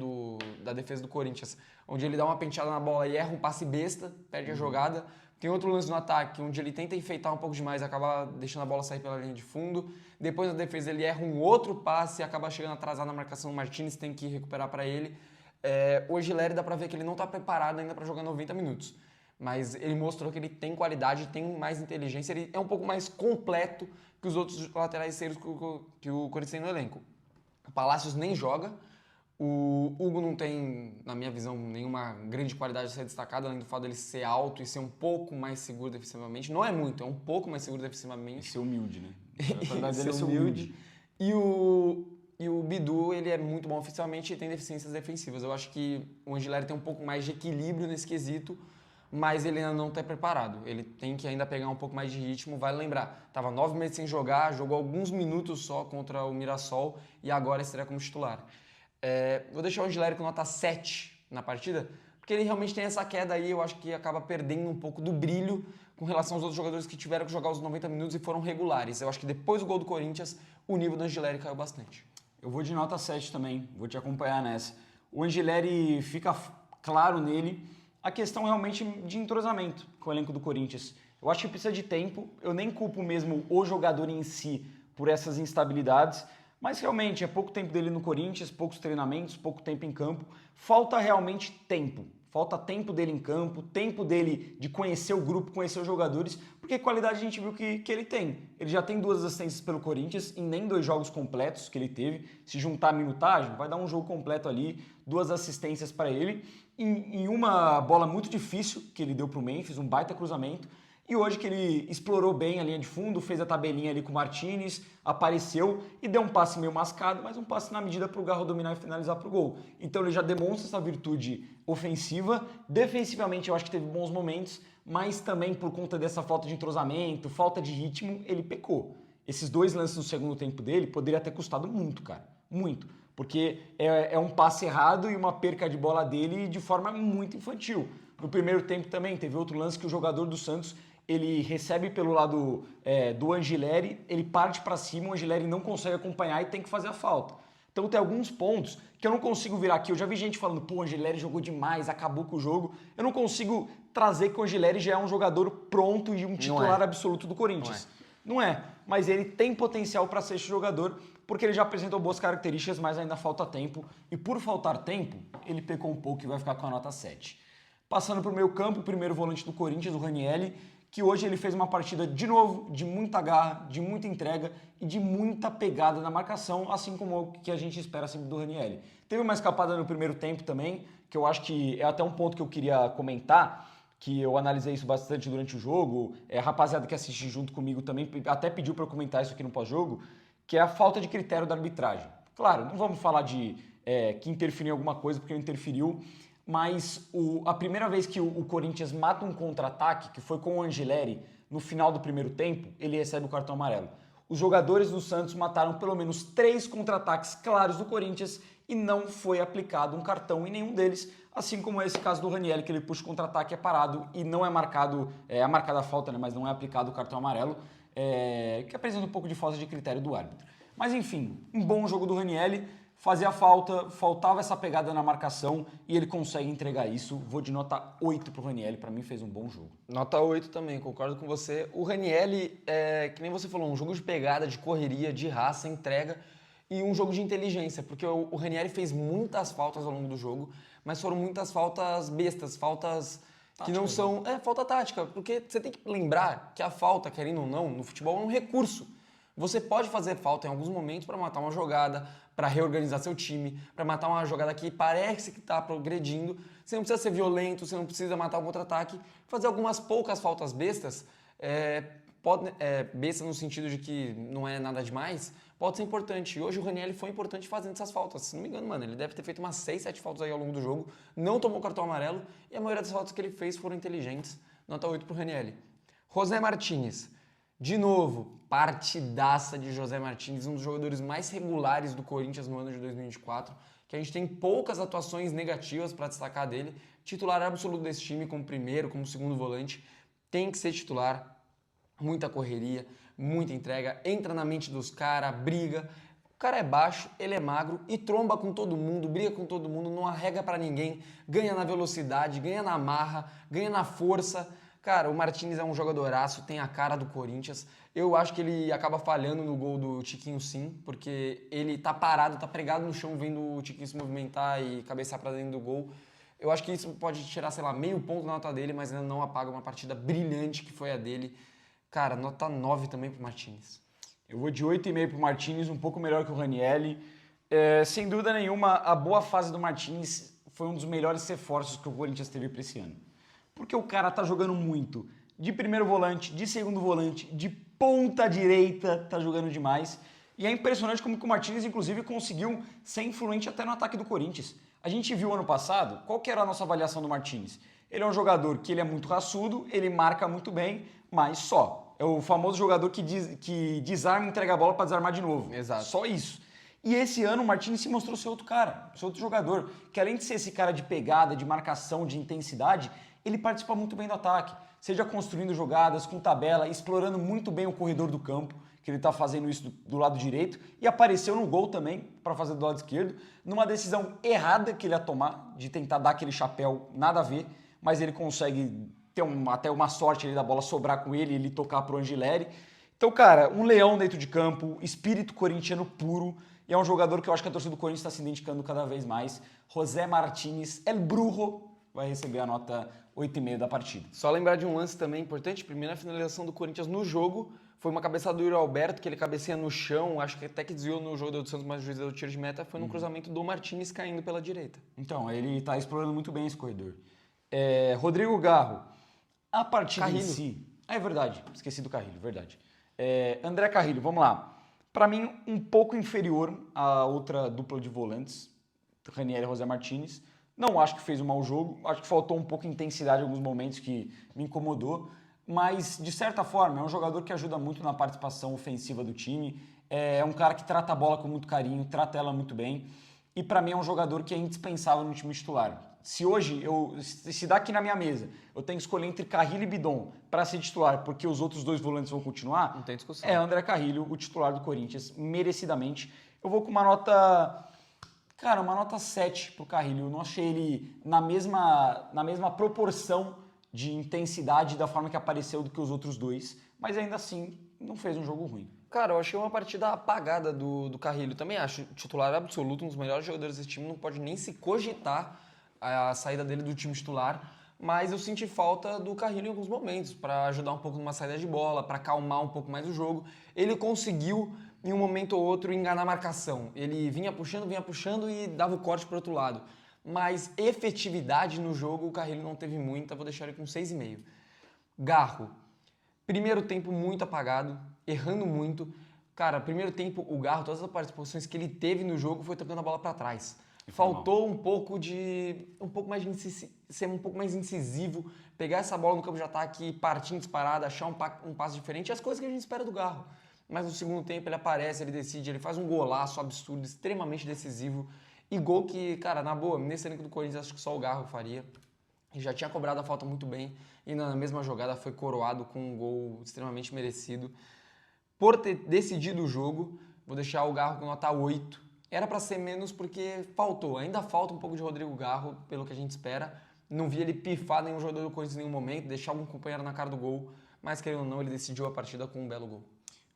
da defesa do Corinthians, onde ele dá uma penteada na bola e erra um passe besta, perde a jogada. Tem outro lance no ataque, onde ele tenta enfeitar um pouco demais e acaba deixando a bola sair pela linha de fundo. Depois na defesa ele erra um outro passe e acaba chegando atrasado na marcação. O Martínez tem que recuperar para ele. O Angileri dá para ver que ele não está preparado ainda para jogar 90 minutos. Mas ele mostrou que ele tem qualidade, tem mais inteligência, ele é um pouco mais completo que os outros laterais sérios que o Corinthians tem no elenco. O Palácios nem joga. O Hugo não tem, na minha visão, nenhuma grande qualidade de ser destacada, além do fato dele ser alto e ser um pouco mais seguro defensivamente. Não é muito, é um pouco mais seguro defensivamente. E ser humilde, né? A qualidade dele é ser humilde. E o Bidu, ele é muito bom ofensivamente e tem deficiências defensivas. Eu acho que o Angileri tem um pouco mais de equilíbrio nesse quesito, mas ele ainda não está preparado. Ele tem que ainda pegar um pouco mais de ritmo. Vale lembrar, estava 9 meses sem jogar, jogou alguns minutos só contra o Mirassol e agora estreia como titular. Vou deixar o Angileri com nota 7 na partida, porque ele realmente tem essa queda aí, eu acho que acaba perdendo um pouco do brilho com relação aos outros jogadores que tiveram que jogar os 90 minutos e foram regulares. Eu acho que depois do gol do Corinthians, o nível do Angileri caiu bastante. Eu vou de nota 7 também, vou te acompanhar nessa. O Angileri, fica claro nele a questão realmente de entrosamento com o elenco do Corinthians. Eu acho que precisa de tempo, eu nem culpo mesmo o jogador em si por essas instabilidades, mas realmente é pouco tempo dele no Corinthians, poucos treinamentos, pouco tempo em campo. Falta realmente tempo. Falta tempo dele em campo, tempo dele de conhecer o grupo, conhecer os jogadores, porque qualidade a gente viu que ele tem. Ele já tem 2 assistências pelo Corinthians em nem 2 jogos completos que ele teve. Se juntar a minutagem, vai dar um jogo completo ali, 2 assistências para ele. Em uma bola muito difícil que ele deu para o Memphis, um baita cruzamento. E hoje que ele explorou bem a linha de fundo, fez a tabelinha ali com o Martínez, apareceu e deu um passe meio mascado, mas um passe na medida para o Garro dominar e finalizar para o gol. Então ele já demonstra essa virtude ofensiva. Defensivamente eu acho que teve bons momentos, mas também por conta dessa falta de entrosamento, falta de ritmo, ele pecou. Esses 2 lances no segundo tempo dele poderia ter custado muito, cara. Muito. Porque é um passe errado e uma perca de bola dele de forma muito infantil. No primeiro tempo também teve outro lance que o jogador do Santos ele recebe pelo lado do Angileri, ele parte para cima, o Angileri não consegue acompanhar e tem que fazer a falta. Então tem alguns pontos que eu não consigo virar aqui. Eu já vi gente falando, pô, o Angileri jogou demais, acabou com o jogo. Eu não consigo trazer que o Angileri já é um jogador pronto e um titular absoluto do Corinthians. Não é, mas ele tem potencial para ser esse jogador, porque ele já apresentou boas características, mas ainda falta tempo. E por faltar tempo, ele pecou um pouco e vai ficar com a nota 7. Passando para o meio campo, o primeiro volante do Corinthians, o Ranieri, que hoje ele fez uma partida, de novo, de muita garra, de muita entrega e de muita pegada na marcação, assim como o que a gente espera sempre do Ranieri. Teve uma escapada no primeiro tempo também, que eu acho que é até um ponto que eu queria comentar, que eu analisei isso bastante durante o jogo, a rapaziada que assiste junto comigo também até pediu para eu comentar isso aqui no pós-jogo, que é a falta de critério da arbitragem. Claro, não vamos falar de que interferiu em alguma coisa, porque não interferiu, mas a primeira vez que o Corinthians mata um contra-ataque, que foi com o Angileri, no final do primeiro tempo, ele recebe o cartão amarelo. Os jogadores do Santos mataram pelo menos 3 contra-ataques claros do Corinthians e não foi aplicado um cartão em nenhum deles, assim como esse caso do Ranieri, que ele puxa o contra-ataque, é parado e não é marcado, é marcada a falta, né, mas não é aplicado o cartão amarelo, que apresenta um pouco de falta de critério do árbitro. Mas enfim, um bom jogo do Ranieri, fazia falta, faltava essa pegada na marcação e ele consegue entregar isso. Vou de nota 8 pro Ranieri, para mim fez um bom jogo. Nota 8 também, concordo com você. O Ranieri, que nem você falou, um jogo de pegada, de correria, de raça, entrega e um jogo de inteligência, porque o Ranieri fez muitas faltas ao longo do jogo, mas foram muitas faltas bestas, faltas tática, que não são... falta tática, porque você tem que lembrar que a falta, querendo ou não, no futebol é um recurso. Você pode fazer falta em alguns momentos para matar uma jogada, para reorganizar seu time, para matar uma jogada que parece que está progredindo. Você não precisa ser violento, você não precisa matar o contra-ataque. Fazer algumas poucas faltas bestas, besta no sentido de que não é nada demais, pode ser importante. E hoje o Ranieri foi importante fazendo essas faltas. Se não me engano, mano, ele deve ter feito umas 6, 7 faltas aí ao longo do jogo, não tomou cartão amarelo e a maioria das faltas que ele fez foram inteligentes. Nota 8 pro Ranieri. José Martínez. De novo, partidaça de José Martínez, um dos jogadores mais regulares do Corinthians no ano de 2024, que a gente tem poucas atuações negativas para destacar dele. Titular absoluto desse time, como primeiro, como segundo volante, tem que ser titular. Muita correria, muita entrega, entra na mente dos caras, briga. O cara é baixo, ele é magro e tromba com todo mundo, briga com todo mundo, não arrega para ninguém, ganha na velocidade, ganha na marra, ganha na força. Cara, o Martínez é um jogadoraço, tem a cara do Corinthians. Eu acho que ele acaba falhando no gol do Tiquinho sim, porque ele tá parado, tá pregado no chão vendo o Tiquinho se movimentar e cabecear pra dentro do gol. Eu acho que isso pode tirar, sei lá, meio ponto na nota dele, mas ainda não apaga uma partida brilhante que foi a dele. Cara, nota 9 também pro Martínez. Eu vou de 8,5 pro Martínez, um pouco melhor que o Ranieri. Sem dúvida nenhuma, a boa fase do Martínez foi um dos melhores reforços que o Corinthians teve para esse ano. Porque o cara tá jogando muito de primeiro volante, de segundo volante, de ponta direita, tá jogando demais. E é impressionante como que o Martínez, inclusive, conseguiu ser influente até no ataque do Corinthians. A gente viu ano passado, qual que era a nossa avaliação do Martínez? Ele é um jogador que ele é muito raçudo, ele marca muito bem, mas só. É o famoso jogador que desarma e entrega a bola para desarmar de novo. Exato. Só isso. E esse ano o Martínez se mostrou ser outro cara, ser outro jogador, que além de ser esse cara de pegada, de marcação, de intensidade, ele participa muito bem do ataque, seja construindo jogadas, com tabela, explorando muito bem o corredor do campo, que ele está fazendo isso do lado direito, e apareceu no gol também, para fazer do lado esquerdo, numa decisão errada que ele ia tomar, de tentar dar aquele chapéu, nada a ver, mas ele consegue ter até uma sorte ali da bola sobrar com ele e ele tocar pro Angileri. Então, cara, um leão dentro de campo, espírito corintiano puro, e é um jogador que eu acho que a torcida do Corinthians está se identificando cada vez mais. José Martínez, El Brujo, vai receber a nota 8,5 da partida. Só lembrar de um lance também importante, primeira finalização do Corinthians no jogo, foi uma cabeçada do Yuri Alberto, que ele cabeceia no chão, acho que até que desviou no jogo do Santos, mas o juiz deu tiro de meta, foi num cruzamento do Martínez caindo pela direita. Então, ele está explorando muito bem esse corredor. Rodrigo Garro, a partida Carrilho. em si... é verdade, esqueci do Carrilho, verdade. André Carrilho, vamos lá. Para mim, um pouco inferior à outra dupla de volantes, Ranieri e José Martínez. Não acho que fez um mau jogo, acho que faltou um pouco de intensidade em alguns momentos que me incomodou, mas de certa forma é um jogador que ajuda muito na participação ofensiva do time, é um cara que trata a bola com muito carinho, trata ela muito bem, e para mim é um jogador que é indispensável no time titular. Se hoje, se dá aqui na minha mesa, eu tenho que escolher entre Carrilho e Bidon para ser titular, porque os outros dois volantes vão continuar, Não tem discussão. é André Carrilho, o titular do Corinthians, merecidamente. Eu vou com uma nota... Cara, uma nota 7 pro Carrilho. Eu não achei ele na mesma proporção de intensidade da forma que apareceu do que os outros dois, mas ainda assim não fez um jogo ruim. Cara, eu achei uma partida apagada do Carrilho. Também acho titular absoluto, um dos melhores jogadores desse time. Não pode nem se cogitar a saída dele do time titular. mas eu senti falta do Carrillo em alguns momentos, para ajudar um pouco numa saída de bola, para acalmar um pouco mais o jogo. Ele conseguiu, em um momento ou outro, enganar a marcação. Ele vinha puxando e dava o corte para o outro lado. Mas efetividade no jogo o Carrillo não teve muita, vou deixar ele com 6,5. Garro, primeiro tempo muito apagado, errando muito. Cara, primeiro tempo o Garro, todas as participações que ele teve no jogo foi tocando a bola para trás. Faltou um pouco ser um pouco mais incisivo, pegar essa bola no campo de ataque, partir disparada, achar um passe diferente, as coisas que a gente espera do Garro. Mas no segundo tempo ele aparece, ele decide, ele faz um golaço absurdo, extremamente decisivo. E gol que, cara, na boa, nesse elenco do Corinthians acho que só o Garro faria. E já tinha cobrado a falta muito bem e na mesma jogada foi coroado com um gol extremamente merecido. Por ter decidido o jogo, vou deixar o Garro com nota 8. Era para ser menos porque faltou. Ainda falta um pouco de Rodrigo Garro, pelo que a gente espera. Não vi ele pifar nenhum jogador do Corinthians em nenhum momento, deixar algum companheiro na cara do gol. Mas, querendo ou não, ele decidiu a partida com um belo gol.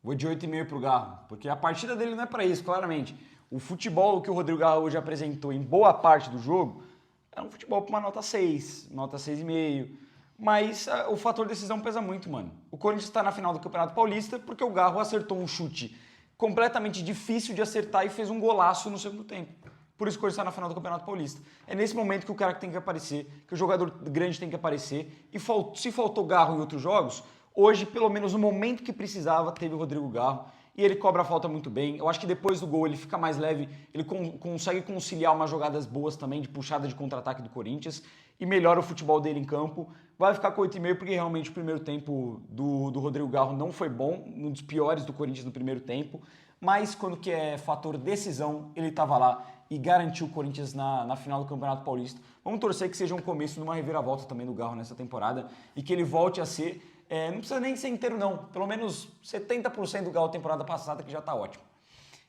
Vou de 8,5 pro Garro, porque a partida dele não é para isso, claramente. O futebol que o Rodrigo Garro hoje apresentou em boa parte do jogo é um futebol para uma nota 6, nota 6,5. Mas o fator decisão pesa muito, mano. O Corinthians está na final do Campeonato Paulista porque o Garro acertou um chute completamente difícil de acertar e fez um golaço no segundo tempo. Por isso que o Corinthians está na final do Campeonato Paulista. É nesse momento que o cara tem que aparecer, que o jogador grande tem que aparecer. E se faltou Garro em outros jogos, hoje, pelo menos no momento que precisava, teve o Rodrigo Garro. E ele cobra a falta muito bem. Eu acho que depois do gol ele fica mais leve, ele consegue conciliar umas jogadas boas também de puxada de contra-ataque do Corinthians e melhora o futebol dele em campo. Vai ficar com 8,5 porque realmente o primeiro tempo do Rodrigo Garro não foi bom, um dos piores do Corinthians no primeiro tempo, mas quando que é fator decisão, ele estava lá e garantiu o Corinthians na final do Campeonato Paulista. Vamos torcer que seja um começo de uma reviravolta também do Garro nessa temporada e que ele volte a ser... não precisa nem ser inteiro não, pelo menos 70% do Galo temporada passada que já está ótimo.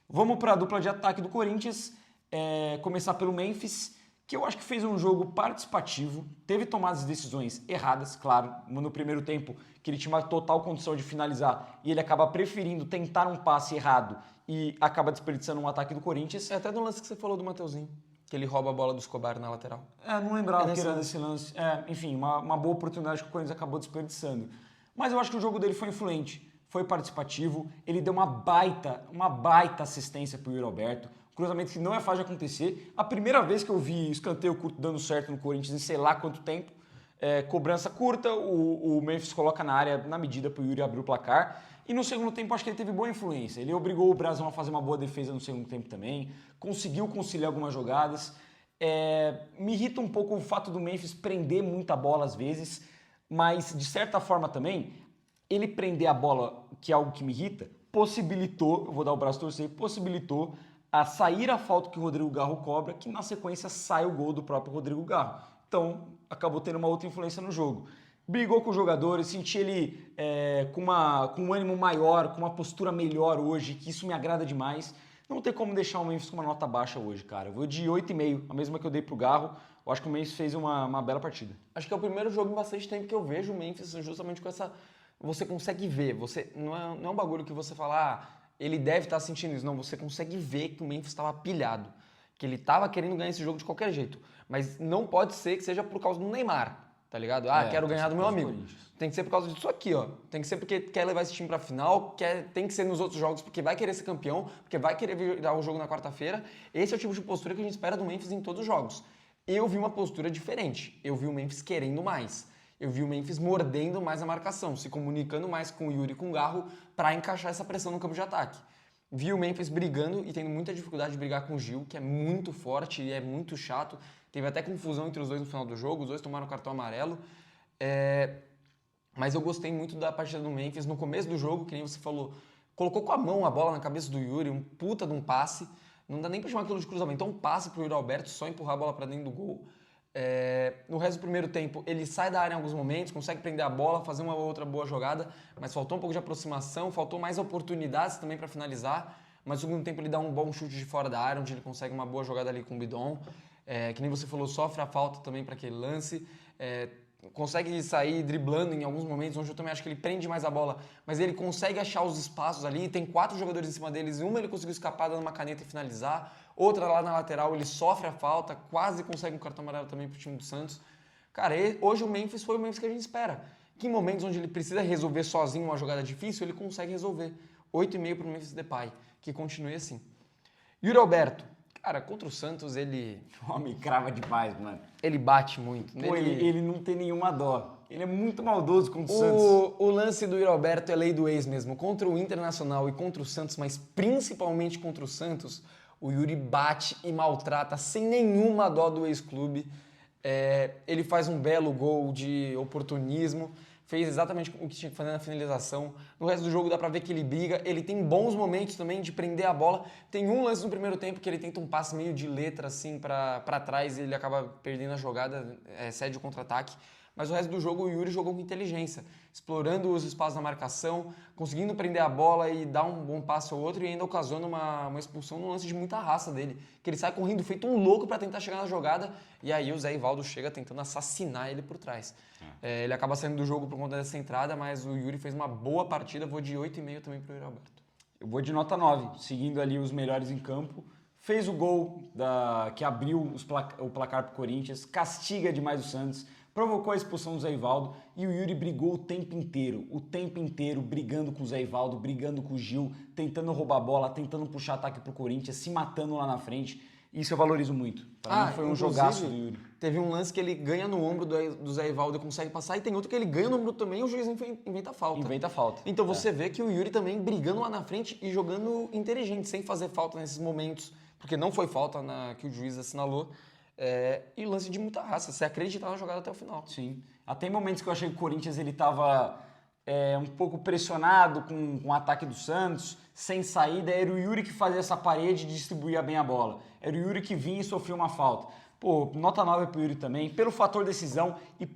Vamos para a dupla de ataque do Corinthians, começar pelo Memphis, que eu acho que fez um jogo participativo, teve tomadas de decisões erradas, claro, no primeiro tempo que ele tinha uma total condição de finalizar e ele acaba preferindo tentar um passe errado e acaba desperdiçando um ataque do Corinthians. É até do lance que você falou do Mateuzinho, que ele rouba a bola do Escobar na lateral. Não lembrava que era nesse lance. Enfim, uma boa oportunidade que o Corinthians acabou desperdiçando. Mas eu acho que o jogo dele foi influente, foi participativo, ele deu uma baita assistência pro Yuri Alberto, cruzamento que não é fácil de acontecer. A primeira vez que eu vi escanteio curto dando certo no Corinthians em sei lá quanto tempo, cobrança curta, o Memphis coloca na área na medida pro Yuri abrir o placar. E no segundo tempo acho que ele teve boa influência, ele obrigou o Brasão a fazer uma boa defesa no segundo tempo também, conseguiu conciliar algumas jogadas. Me irrita um pouco o fato do Memphis prender muita bola às vezes, mas de certa forma também, ele prender a bola, que é algo que me irrita, possibilitou, eu vou dar o braço a torcer, possibilitou a sair a falta que o Rodrigo Garro cobra, que na sequência sai o gol do próprio Rodrigo Garro. Então, acabou tendo uma outra influência no jogo. Brigou com os jogadores, senti ele com um ânimo maior, com uma postura melhor hoje, que isso me agrada demais. Não tem como deixar o Memphis com uma nota baixa hoje, cara. Eu vou de 8,5, a mesma que eu dei pro Garro. Eu acho que o Memphis fez uma bela partida. Acho que é o primeiro jogo em bastante tempo que eu vejo o Memphis justamente com essa... Você consegue ver, não é um bagulho que você fala, ele deve estar sentindo isso. Não, você consegue ver que o Memphis estava pilhado, que ele estava querendo ganhar esse jogo de qualquer jeito. Mas não pode ser que seja por causa do Neymar, tá ligado? Quero ganhar do meu amigo. Tem que ser por causa disso aqui, ó. Tem que ser porque quer levar esse time pra final, tem que ser nos outros jogos porque vai querer ser campeão, porque vai querer virar o jogo na quarta-feira. Esse é o tipo de postura que a gente espera do Memphis em todos os jogos. Eu vi uma postura diferente. Eu vi o Memphis querendo mais. Eu vi o Memphis mordendo mais a marcação, se comunicando mais com o Yuri e com o Garro para encaixar essa pressão no campo de ataque. Vi o Memphis brigando e tendo muita dificuldade de brigar com o Gil, que é muito forte e é muito chato. Teve até confusão entre os dois no final do jogo, os dois tomaram cartão amarelo. Mas eu gostei muito da partida do Memphis. No começo do jogo, que nem você falou, colocou com a mão a bola na cabeça do Yuri, um puta de um passe. Não dá nem pra chamar aquilo de cruzamento, é um passe pro Yuri Alberto, só empurrar a bola pra dentro do gol. No resto do primeiro tempo, ele sai da área em alguns momentos, consegue prender a bola, fazer uma outra boa jogada, mas faltou um pouco de aproximação, faltou mais oportunidades também para finalizar. Mas no segundo tempo ele dá um bom chute de fora da área, onde ele consegue uma boa jogada ali com o Bidon. Que nem você falou, sofre a falta também para aquele lance. Consegue sair driblando em alguns momentos, onde eu também acho que ele prende mais a bola, mas ele consegue achar os espaços ali, tem 4 jogadores em cima deles, uma ele conseguiu escapar dando uma caneta e finalizar, outra lá na lateral ele sofre a falta, quase consegue um cartão amarelo também pro time do Santos. Cara, hoje o Memphis foi o Memphis que a gente espera. Que em momentos onde ele precisa resolver sozinho uma jogada difícil, ele consegue resolver. 8,5 para o Memphis Depay, que continue assim. Yuri Alberto, cara, contra o Santos ele O homem crava demais, mano. bate muito. Pô, ele não tem nenhuma dó. Ele é muito maldoso contra o Santos. O lance do Yuri Alberto é lei do ex mesmo. Contra o Internacional e contra o Santos, mas principalmente contra o Santos, o Yuri bate e maltrata sem nenhuma dó do ex-clube. Ele faz um belo gol de oportunismo, fez exatamente o que tinha que fazer na finalização. No resto do jogo dá pra ver que ele briga, ele tem bons momentos também de prender a bola. Tem um lance no primeiro tempo que ele tenta um passe meio de letra assim pra trás e ele acaba perdendo a jogada, cede o contra-ataque. Mas o resto do jogo o Yuri jogou com inteligência, explorando os espaços na marcação, conseguindo prender a bola e dar um bom passe ao outro e ainda ocasiona uma expulsão num lance de muita raça dele, que ele sai correndo feito um louco para tentar chegar na jogada e aí o Zé Ivaldo chega tentando assassinar ele por trás. Ele acaba saindo do jogo por conta dessa entrada, mas o Yuri fez uma boa partida, vou de 8,5 também pro Yuri Alberto. Eu vou de nota 9, seguindo ali os melhores em campo. Fez o gol que abriu o placar pro Corinthians, castiga demais o Santos, provocou a expulsão do Zé Ivaldo e o Yuri brigou o tempo inteiro, brigando com o Zé Ivaldo, brigando com o Gil, tentando roubar a bola, tentando puxar ataque pro Corinthians, se matando lá na frente. Isso eu valorizo muito. Pra mim foi um jogaço do Yuri. Teve um lance que ele ganha no ombro do Zé Ivaldo e consegue passar, e tem outro que ele ganha no ombro também e o juiz inventa falta. Inventa falta. Então você vê que o Yuri também brigando lá na frente e jogando inteligente, sem fazer falta nesses momentos, porque não foi falta que o juiz assinalou. E lance de muita raça, você acreditar na jogada até o final. Sim. Até em momentos que eu achei que o Corinthians ele estava um pouco pressionado com o ataque do Santos, sem saída, era o Yuri que fazia essa parede e distribuía bem a bola. Era o Yuri que vinha e sofria uma falta. Pô, nota 9 pro Yuri também, pelo fator decisão e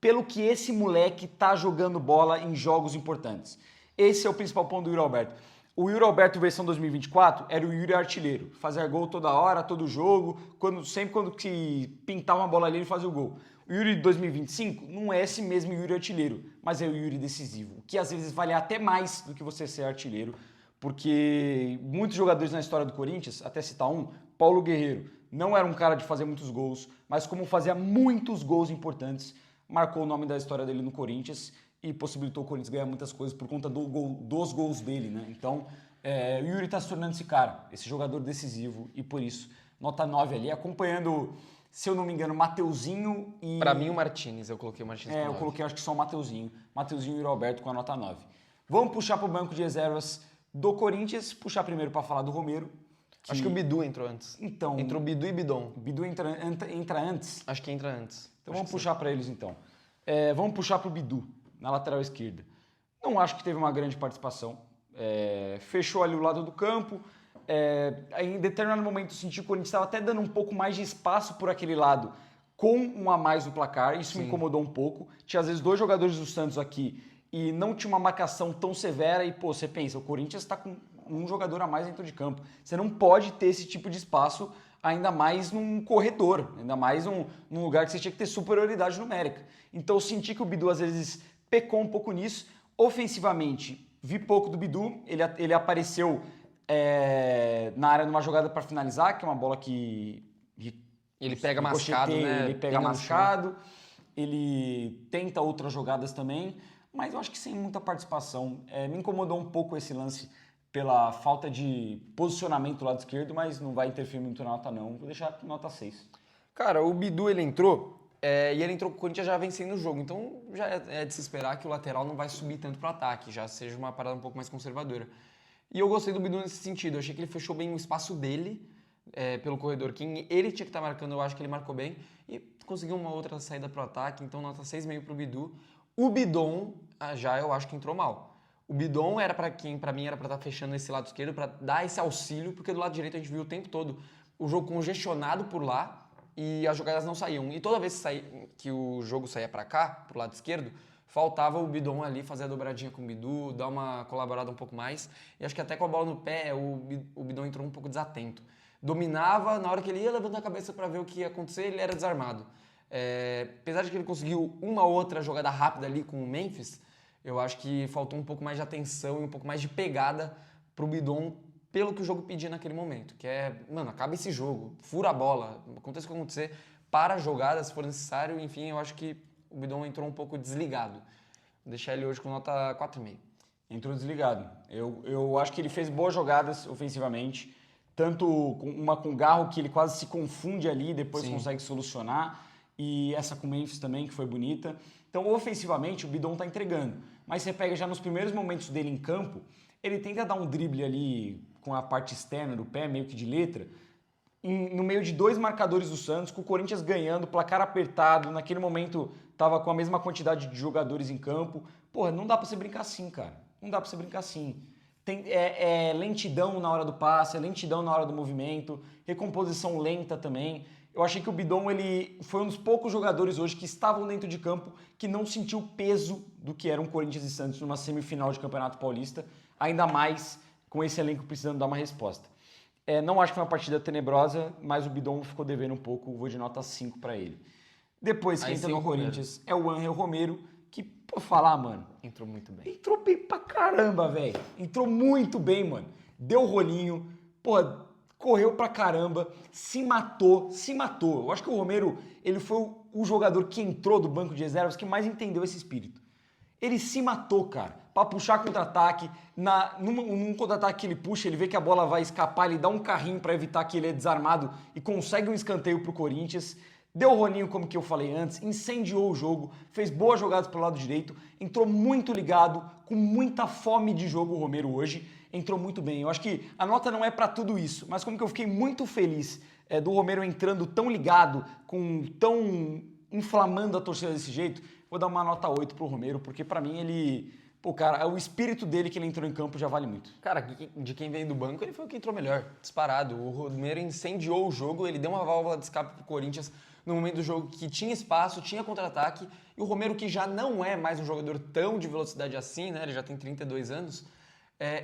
pelo que esse moleque tá jogando bola em jogos importantes. Esse é o principal ponto do Yuri Alberto. O Yuri Alberto versão 2024 era o Yuri artilheiro, fazia gol toda hora, todo jogo, sempre quando que pintava uma bola ali ele fazia o gol. O Yuri de 2025 não é esse mesmo Yuri artilheiro, mas é o Yuri decisivo, que às vezes vale até mais do que você ser artilheiro, porque muitos jogadores na história do Corinthians, até citar um, Paulo Guerreiro, não era um cara de fazer muitos gols, mas como fazia muitos gols importantes, marcou o nome da história dele no Corinthians e possibilitou o Corinthians ganhar muitas coisas por conta dos gols dele, né? Então, o Yuri está se tornando esse cara, esse jogador decisivo e por isso, nota 9 ali, acompanhando, se eu não me engano, Mateuzinho e... Pra mim o Martínez, eu coloquei o Martínez com 9. Eu coloquei acho que só o Mateuzinho e o Yuri Alberto com a nota 9. Vamos puxar pro banco de reservas do Corinthians, puxar primeiro para falar do Romero. Acho que o Bidu entrou antes. Então... Entrou Bidu e Bidon. O Bidu entra antes? Acho que entra antes. Então vamos puxar para eles então. Vamos puxar pro Bidu, na lateral esquerda. Não acho que teve uma grande participação. Fechou ali o lado do campo. Em determinado momento eu senti que o Corinthians estava até dando um pouco mais de espaço por aquele lado, com um a mais no placar. Isso me incomodou um pouco. Tinha às vezes dois jogadores do Santos aqui e não tinha uma marcação tão severa. E pô, você pensa, o Corinthians está com um jogador a mais dentro de campo. Você não pode ter esse tipo de espaço, ainda mais num corredor, ainda mais num lugar que você tinha que ter superioridade numérica. Então eu senti que o Bidu às vezes pecou um pouco nisso. Ofensivamente, vi pouco do Bidu, ele apareceu na área numa jogada para finalizar, que é uma bola que ele pega mascado, né? Ele pega mascado, ele tenta outras jogadas também, mas eu acho que sem muita participação. Me incomodou um pouco esse lance pela falta de posicionamento do lado esquerdo, mas não vai interferir muito na nota não. Vou deixar nota 6. Cara, o Bidu ele entrou e ele entrou com o Corinthians já vencendo o jogo, então já é de se esperar que o lateral não vai subir tanto para o ataque, já seja uma parada um pouco mais conservadora. E eu gostei do Bidu nesse sentido, eu achei que ele fechou bem o espaço dele pelo corredor, quem ele tinha que estar marcando, eu acho que ele marcou bem, e conseguiu uma outra saída para o ataque, então nota 6,5 para o Bidu. O Bidon, já eu acho que entrou mal. O Bidon era para mim era para estar fechando esse lado esquerdo, para dar esse auxílio, porque do lado direito a gente viu o tempo todo o jogo congestionado por lá e as jogadas não saíam. E toda vez que o jogo saía para cá, pro lado esquerdo, faltava o Bidon ali fazer a dobradinha com o Bidu, dar uma colaborada um pouco mais. E acho que até com a bola no pé, o Bidon entrou um pouco desatento. Dominava, na hora que ele ia levantar a cabeça para ver o que ia acontecer, ele era desarmado. Apesar de que ele conseguiu uma outra jogada rápida ali com o Memphis, eu acho que faltou um pouco mais de atenção e um pouco mais de pegada pro Bidon pelo que o jogo pedia naquele momento, que mano, acaba esse jogo, fura a bola, aconteça o que acontecer, para a jogada, se for necessário. Enfim, eu acho que o Bidon entrou um pouco desligado. Vou deixar ele hoje com nota 4,5. Entrou desligado. Eu acho que ele fez boas jogadas ofensivamente, tanto uma com o Garro, que ele quase se confunde ali, depois consegue solucionar, e essa com o Memphis também, que foi bonita. Então, ofensivamente, o Bidon tá entregando. Mas você pega já nos primeiros momentos dele em campo, ele tenta dar um drible ali com a parte externa do pé, meio que de letra, no meio de dois marcadores do Santos, com o Corinthians ganhando, placar apertado, naquele momento tava com a mesma quantidade de jogadores em campo. Porra, não dá pra você brincar assim, cara. Não dá pra você brincar assim. É lentidão na hora do passe, é lentidão na hora do movimento, recomposição lenta também. Eu achei que o Bidon ele foi um dos poucos jogadores hoje que estavam dentro de campo que não sentiu o peso do que era um Corinthians e Santos numa semifinal de Campeonato Paulista, ainda mais com esse elenco precisando dar uma resposta. Não acho que foi uma partida tenebrosa, mas o Bidon ficou devendo um pouco, vou de nota 5 para ele. Depois, quem entra no Corinthians é o Ángel Romero, que, por falar, mano... Entrou muito bem. Entrou bem pra caramba, velho. Entrou muito bem, mano. Deu rolinho, porra, correu pra caramba, se matou. Eu acho que o Romero, ele foi o jogador que entrou do banco de reservas que mais entendeu esse espírito. Ele se matou, cara, pra puxar contra-ataque. Num contra-ataque que ele puxa, ele vê que a bola vai escapar, ele dá um carrinho pra evitar que ele é desarmado e consegue um escanteio pro Corinthians. Deu rolinho, como que eu falei antes, incendiou o jogo, fez boas jogadas pelo lado direito, entrou muito ligado, com muita fome de jogo o Romero hoje, entrou muito bem. Eu acho que a nota não é pra tudo isso, mas como que eu fiquei muito feliz do Romero entrando tão ligado, tão inflamando a torcida desse jeito, vou dar uma nota 8 pro Romero, porque pra mim ele... Pô, cara, o espírito dele que ele entrou em campo já vale muito. Cara, de quem veio do banco, ele foi o que entrou melhor, disparado. O Romero incendiou o jogo, ele deu uma válvula de escape pro Corinthians no momento do jogo que tinha espaço, tinha contra-ataque. E o Romero, que já não é mais um jogador tão de velocidade assim, né? Ele já tem 32 anos.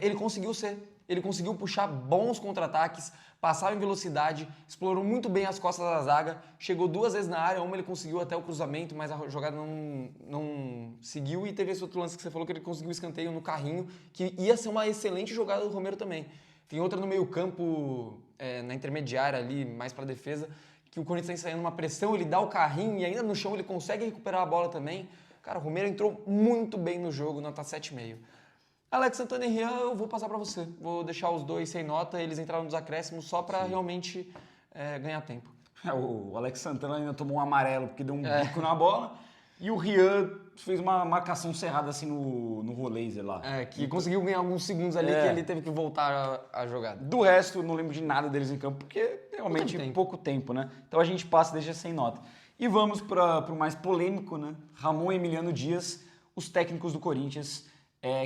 Ele conseguiu ser. Ele conseguiu puxar bons contra-ataques, passava em velocidade, explorou muito bem as costas da zaga, chegou 2 vezes na área, uma ele conseguiu até o cruzamento, mas a jogada não seguiu, e teve esse outro lance que você falou que ele conseguiu o escanteio no carrinho, que ia ser uma excelente jogada do Romero também. Tem outra no meio campo, na intermediária ali, mais para defesa, que o Corinthians está ensaiando uma pressão, ele dá o carrinho e ainda no chão ele consegue recuperar a bola também. Cara, o Romero entrou muito bem no jogo, nota 7,5. Alex Santana e Rian, eu vou passar para você. Vou deixar os dois sem nota, eles entraram nos acréscimos só para realmente ganhar tempo. O Alex Santana ainda tomou um amarelo porque deu um bico na bola. E o Rian fez uma marcação cerrada assim no Rolaser lá. Que conseguiu ganhar alguns segundos ali que ele teve que voltar a jogada. Do resto, eu não lembro de nada deles em campo, porque realmente pouco tempo, né? Então a gente passa e deixa sem nota. E vamos para o mais polêmico, né? Ramon e Emiliano Dias, os técnicos do Corinthians,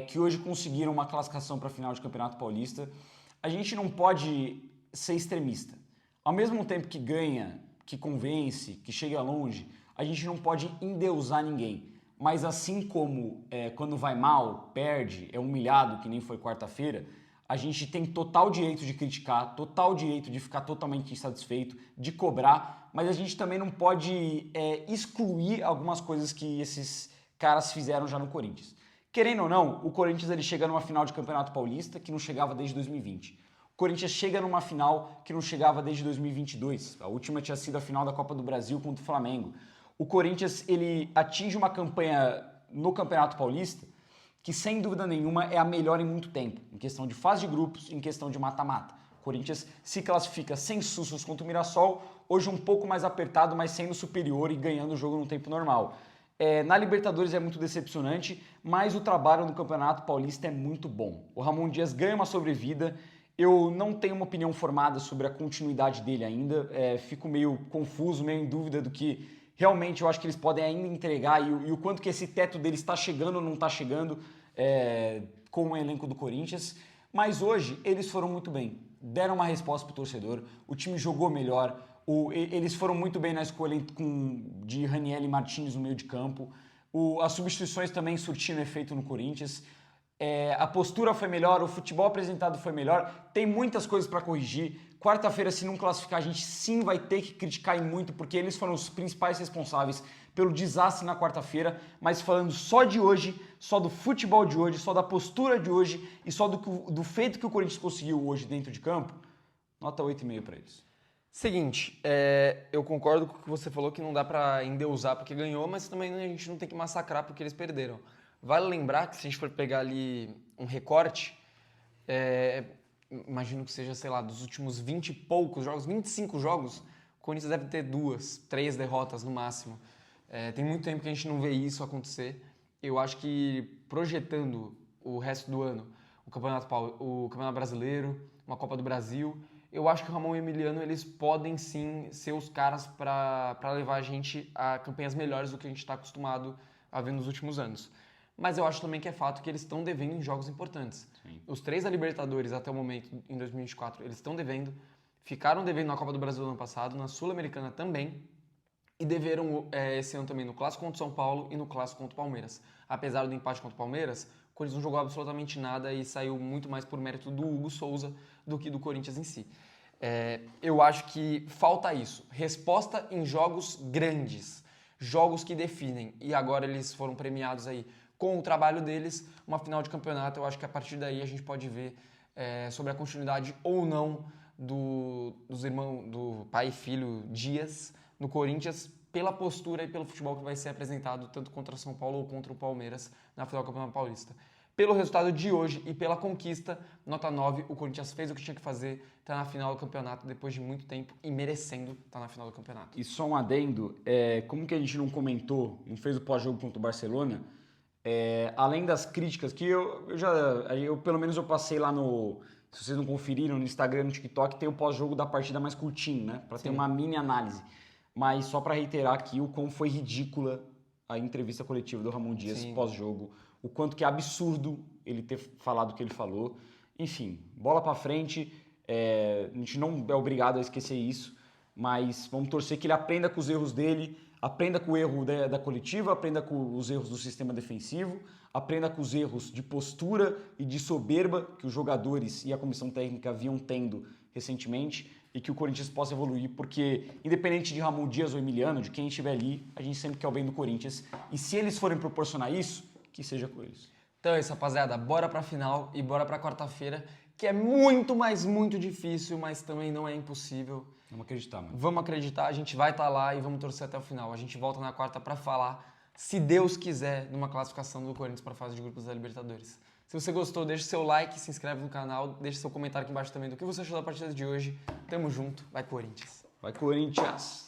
que hoje conseguiram uma classificação para a final de Campeonato Paulista. A gente não pode ser extremista. Ao mesmo tempo que ganha, que convence, que chega longe, a gente não pode endeusar ninguém. Mas assim como quando vai mal, perde, é humilhado, que nem foi quarta-feira, a gente tem total direito de criticar, total direito de ficar totalmente insatisfeito, de cobrar, mas a gente também não pode excluir algumas coisas que esses caras fizeram já no Corinthians. Querendo ou não, o Corinthians ele chega numa final de Campeonato Paulista que não chegava desde 2020. O Corinthians chega numa final que não chegava desde 2022. A última tinha sido a final da Copa do Brasil contra o Flamengo. O Corinthians ele atinge uma campanha no Campeonato Paulista que, sem dúvida nenhuma, é a melhor em muito tempo, em questão de fase de grupos, em questão de mata-mata. O Corinthians se classifica sem sustos contra o Mirassol, hoje um pouco mais apertado, mas sendo superior e ganhando o jogo no tempo normal. Na Libertadores é muito decepcionante, mas o trabalho no Campeonato Paulista é muito bom. O Ramon Dias ganha uma sobrevida. Eu não tenho uma opinião formada sobre a continuidade dele ainda. Fico meio confuso, meio em dúvida do que realmente eu acho que eles podem ainda entregar e o quanto que esse teto deles está chegando ou não está chegando com o elenco do Corinthians. Mas hoje eles foram muito bem. Deram uma resposta para o torcedor. O time jogou melhor. Eles foram muito bem na escolha de Raniel e Martins no meio de campo. As substituições também surtiram efeito no Corinthians. A postura foi melhor, o futebol apresentado foi melhor. Tem muitas coisas para corrigir. Quarta-feira, se não classificar, a gente sim vai ter que criticar e muito, porque eles foram os principais responsáveis pelo desastre na quarta-feira. Mas falando só de hoje, só do futebol de hoje, só da postura de hoje e só do feito que o Corinthians conseguiu hoje dentro de campo, nota 8,5 para eles. Seguinte, eu concordo com o que você falou que não dá pra endeusar porque ganhou, mas também a gente não tem que massacrar porque eles perderam. Vale lembrar que se a gente for pegar ali um recorte, é, imagino que seja, sei lá, dos últimos 20 e poucos jogos, 25 jogos, o Corinthians deve ter 2, 3 derrotas no máximo. Tem muito tempo que a gente não vê isso acontecer. Eu acho que projetando o resto do ano, o Campeonato Brasileiro, uma Copa do Brasil, eu acho que o Ramon e o Emiliano eles podem sim ser os caras para levar a gente a campanhas melhores do que a gente está acostumado a ver nos últimos anos. Mas eu acho também que é fato que eles estão devendo em jogos importantes. Sim. Os 3 da Libertadores até o momento, em 2024, eles estão devendo. Ficaram devendo na Copa do Brasil no ano passado, na Sul-Americana também. E deveram esse ano também no Clássico contra o São Paulo e no Clássico contra o Palmeiras. Apesar do empate contra o Palmeiras, o Corinthians não jogou absolutamente nada e saiu muito mais por mérito do Hugo Souza do que do Corinthians em si. Eu acho que falta isso. Resposta em jogos grandes, jogos que definem. E agora eles foram premiados aí com o trabalho deles. Uma final de campeonato, eu acho que a partir daí a gente pode ver sobre a continuidade ou não dos irmãos, do pai e filho Dias no Corinthians, pela postura e pelo futebol que vai ser apresentado tanto contra São Paulo ou contra o Palmeiras na final do Campeonato Paulista. Pelo resultado de hoje e pela conquista, nota 9, o Corinthians fez o que tinha que fazer, está na final do campeonato depois de muito tempo e merecendo estar na final do campeonato. E só um adendo, como que a gente não comentou, não fez o pós-jogo contra o Barcelona, além das críticas que eu pelo menos eu passei lá no, se vocês não conferiram, no Instagram, no TikTok, tem o pós-jogo da partida mais curtinho, né? Para ter uma mini análise. Mas só para reiterar aqui o quão foi ridícula a entrevista coletiva do Ramon Dias pós-jogo, o quanto que é absurdo ele ter falado o que ele falou. Enfim, bola para frente, a gente não é obrigado a esquecer isso, mas vamos torcer que ele aprenda com os erros dele, aprenda com o erro da coletiva, aprenda com os erros do sistema defensivo, aprenda com os erros de postura e de soberba que os jogadores e a comissão técnica vinham tendo recentemente e que o Corinthians possa evoluir, porque independente de Ramon Dias ou Emiliano, de quem estiver ali, a gente sempre quer o bem do Corinthians. E se eles forem proporcionar isso, que seja com eles. Então é isso, rapaziada. Bora pra final e bora pra quarta-feira, que é muito, mas muito difícil, mas também não é impossível. Vamos acreditar, mano. Vamos acreditar, a gente vai estar lá e vamos torcer até o final. A gente volta na quarta pra falar, se Deus quiser, numa classificação do Corinthians pra fase de grupos da Libertadores. Se você gostou, deixa seu like, se inscreve no canal, deixa seu comentário aqui embaixo também do que você achou da partida de hoje. Tamo junto, vai Corinthians. Vai Corinthians!